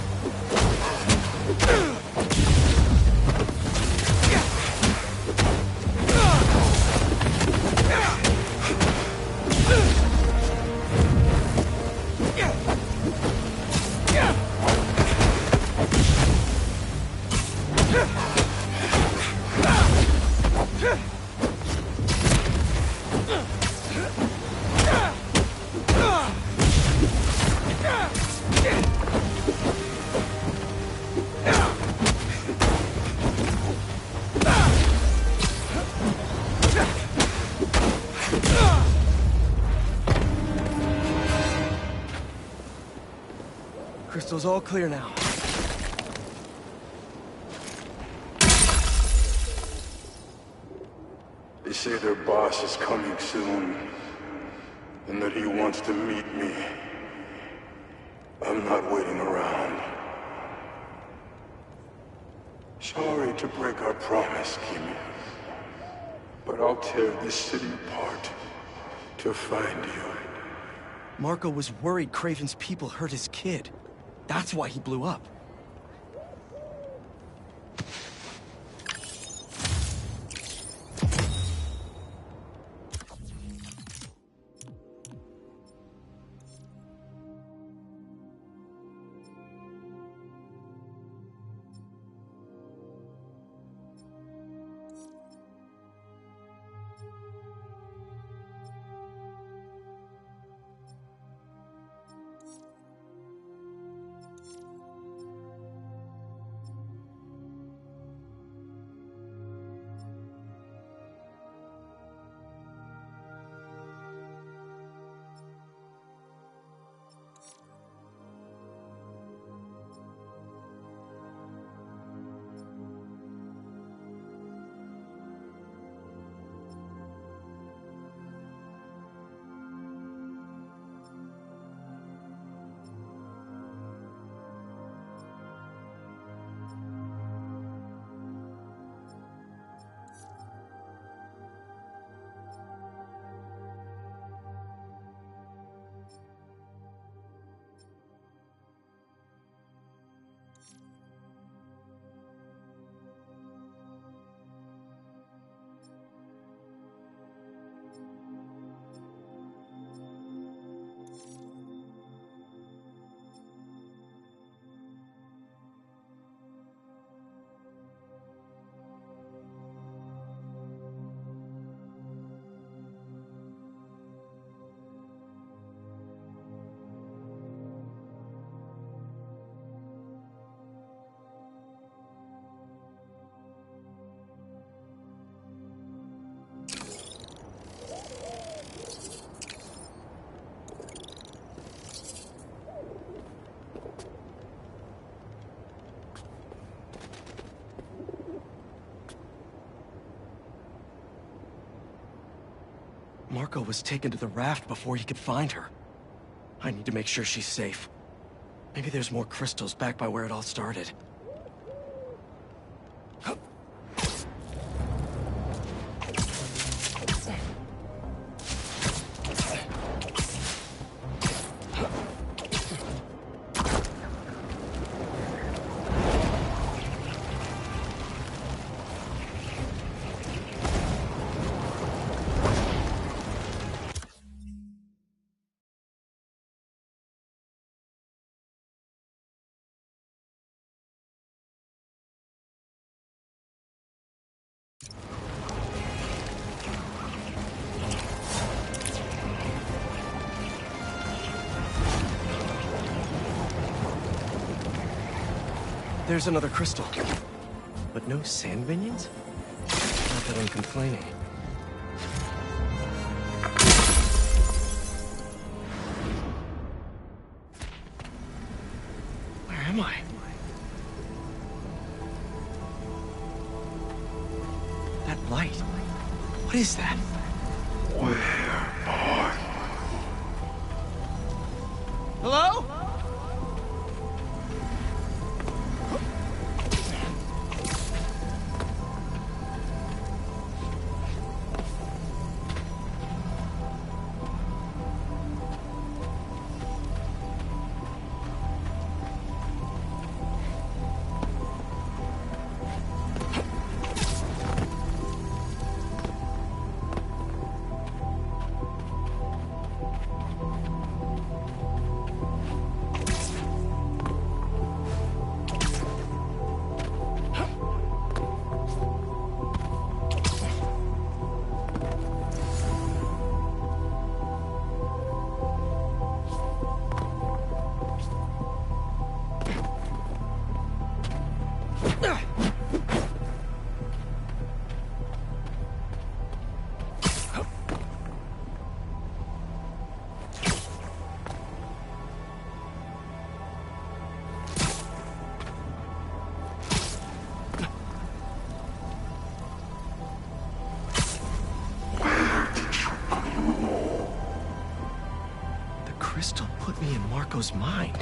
Crystal's all clear now. They say their boss is coming soon, and that he wants to meet me. I'm not waiting around. Sorry to break our promise, Kimi, but I'll tear this city apart to find you. Marco was worried Kraven's people hurt his kid. That's why he blew up. Marco was taken to the raft before he could find her. I need to make sure she's safe. Maybe there's more crystals back by where it all started. There's another crystal. But no sand minions? Not that I'm complaining. Where am I? That light. What is that? Where are you? Hello? crystal put me in Marco's mind?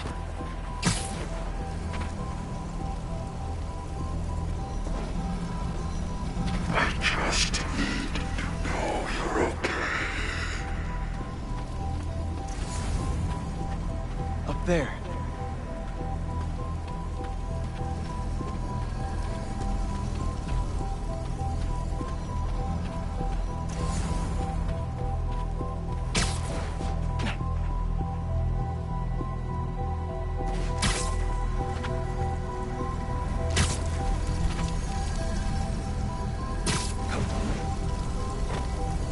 I just need to know you're okay. Up there.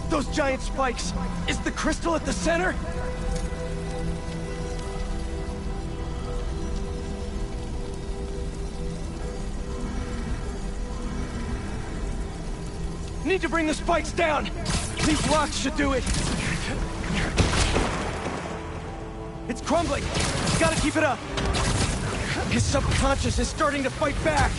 Those giant spikes! Is the crystal at the center? Need to bring the spikes down! These rocks should do it! It's crumbling! Gotta keep it up! His subconscious is starting to fight back!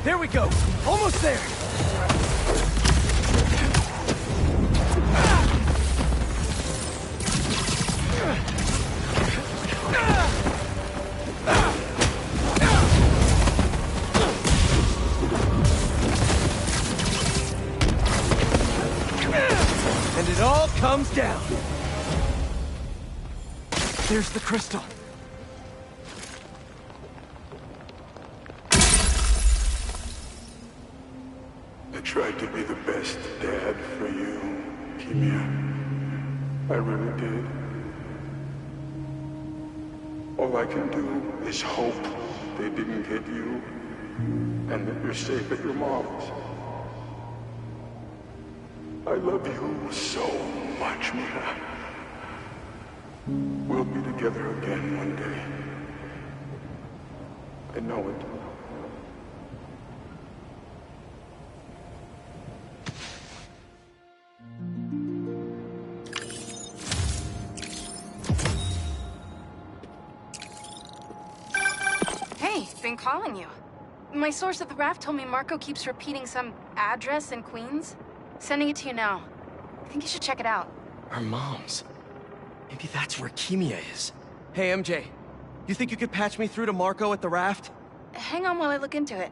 There we go! Almost there! And it all comes down. There's the crystal. I tried to be the best dad for you, Keemia. I really did. All I can do is hope they didn't get you, and that you're safe at your mom's. I love you so much, Mia. We'll be together again one day. I know it. Hey, been calling you. My source at the raft told me Marco keeps repeating some address in Queens. Sending it to you now. I think you should check it out. Her mom's. Maybe that's where Keemia is. Hey, MJ. You think you could patch me through to Marco at the raft? Hang on while I look into it.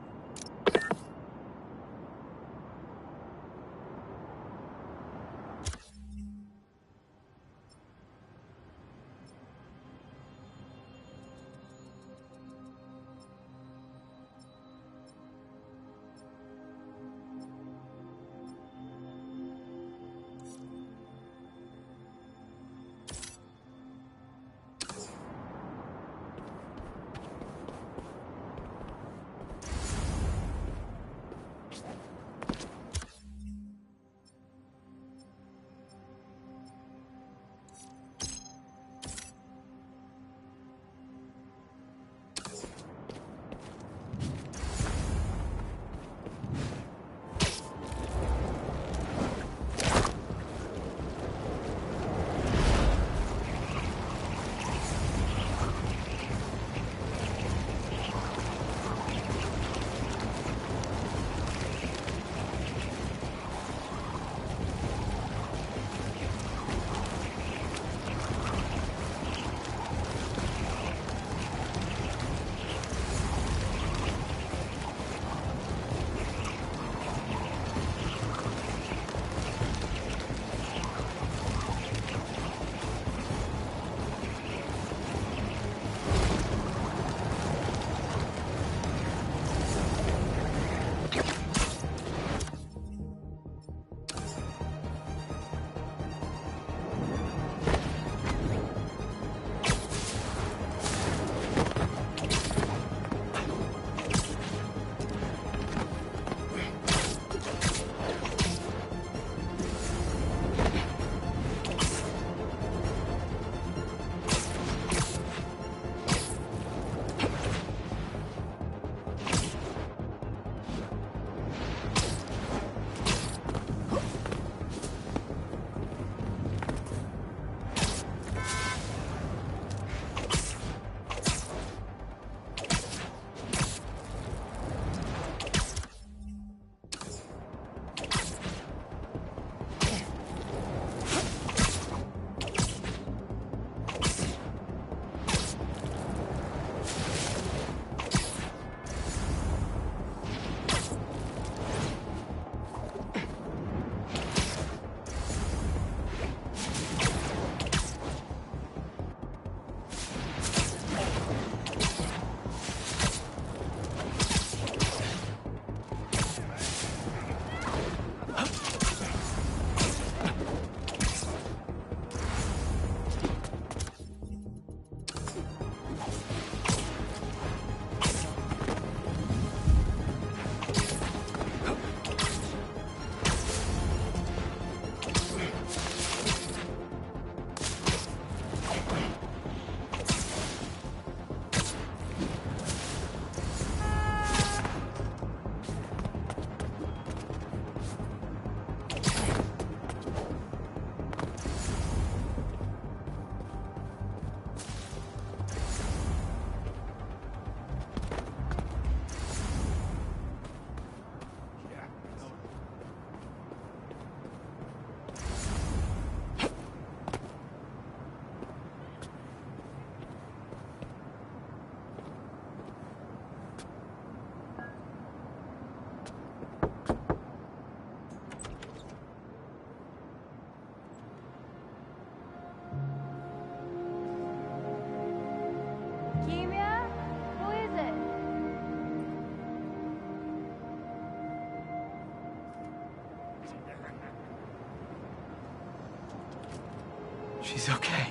She's okay.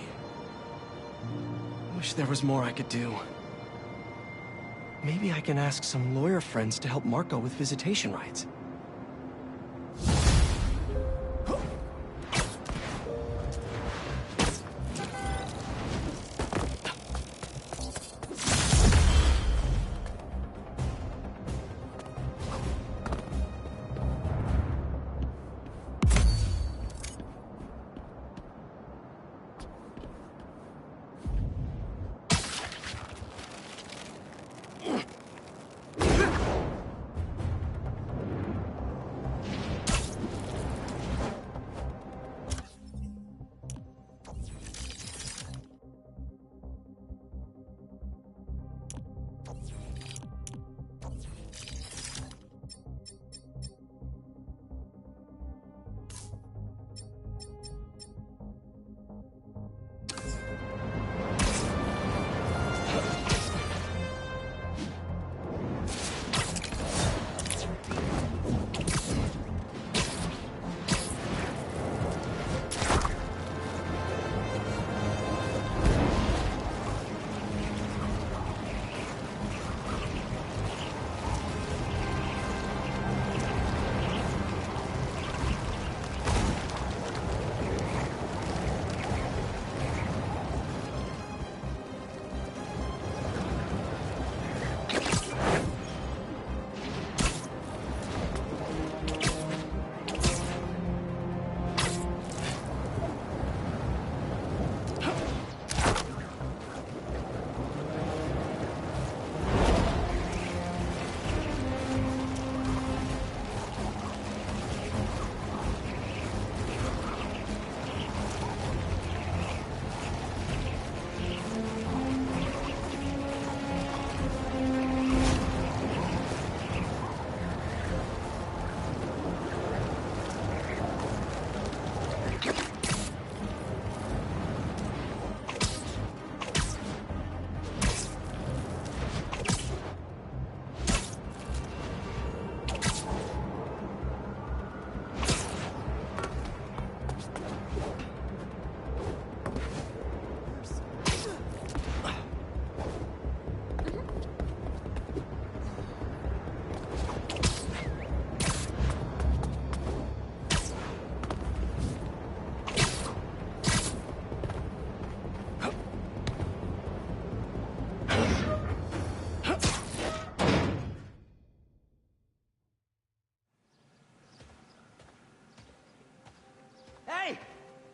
Wish there was more I could do. Maybe I can ask some lawyer friends to help Marco with visitation rights.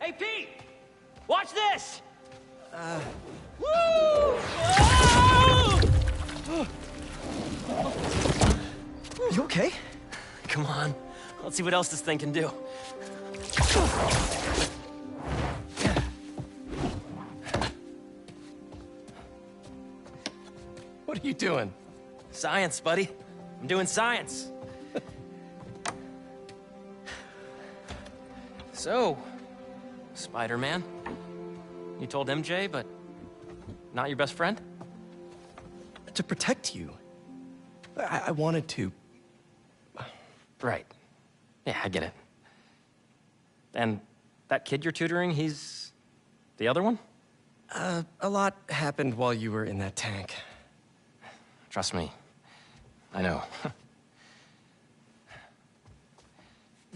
Hey, Pete! Watch this! Woo! You okay? Come on. Let's see what else this thing can do. What are you doing? Science, buddy. I'm doing science. So, Spider-Man, you told MJ, but not your best friend? To protect you. I wanted to. Right. Yeah, I get it. And that kid you're tutoring, he's the other one? A lot happened while you were in that tank. Trust me. I know.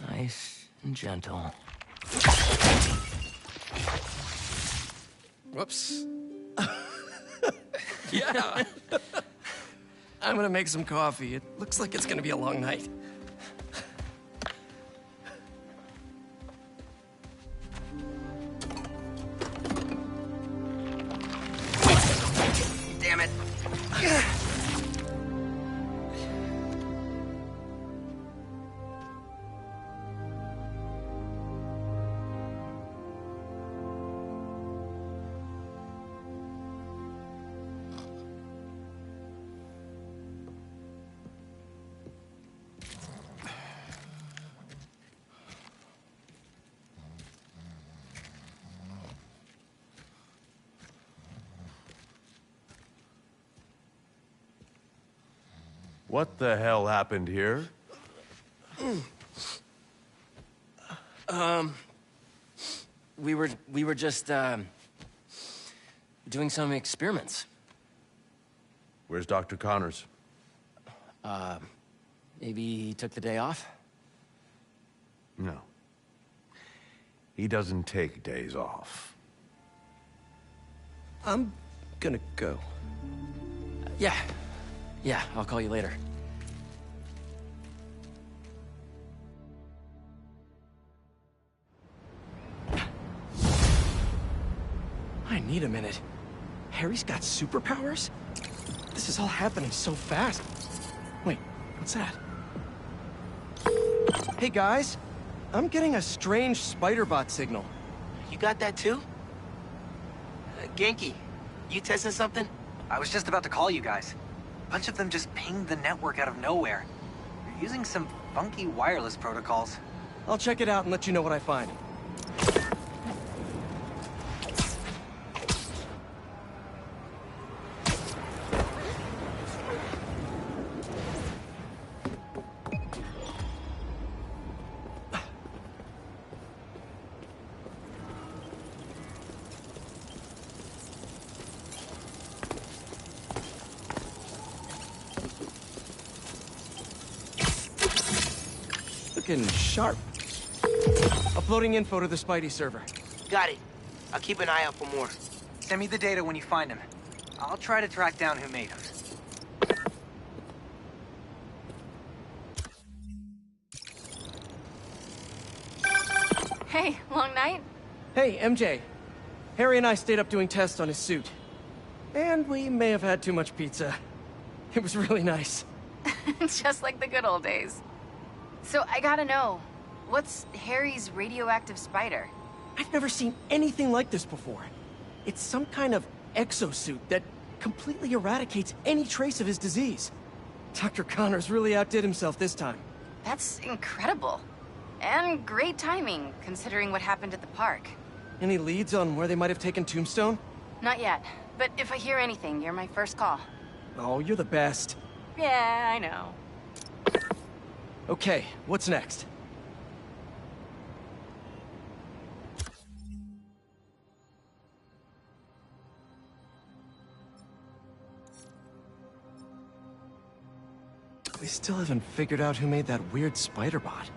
Nice and gentle. Whoops. Yeah. I'm gonna make some coffee. It looks like it's gonna be a long night. Damn it. What the hell happened here? we were just, doing some experiments. Where's Dr. Connors? Maybe he took the day off? No. He doesn't take days off. I'm gonna go. Yeah. Yeah, I'll call you later. I need a minute. Harry's got superpowers? This is all happening so fast. Wait, what's that? Hey guys, I'm getting a strange spider-bot signal. You got that too? Genki, you testing something? I was just about to call you guys. A bunch of them just pinged the network out of nowhere. They're using some funky wireless protocols. I'll check it out and let you know what I find. Looking sharp. Uploading info to the Spidey server. Got it. I'll keep an eye out for more. Send me the data when you find him. I'll try to track down who made him. Hey, long night? Hey, MJ. Harry and I stayed up doing tests on his suit. And we may have had too much pizza. It was really nice. Just like the good old days. So I gotta know, what's Harry's radioactive spider? I've never seen anything like this before. It's some kind of exosuit that completely eradicates any trace of his disease. Dr. Connors really outdid himself this time. That's incredible. And great timing, considering what happened at the park. Any leads on where they might have taken Tombstone? Not yet, but if I hear anything, you're my first call. Oh, you're the best. Yeah, I know. Okay, what's next? We still haven't figured out who made that weird spider bot.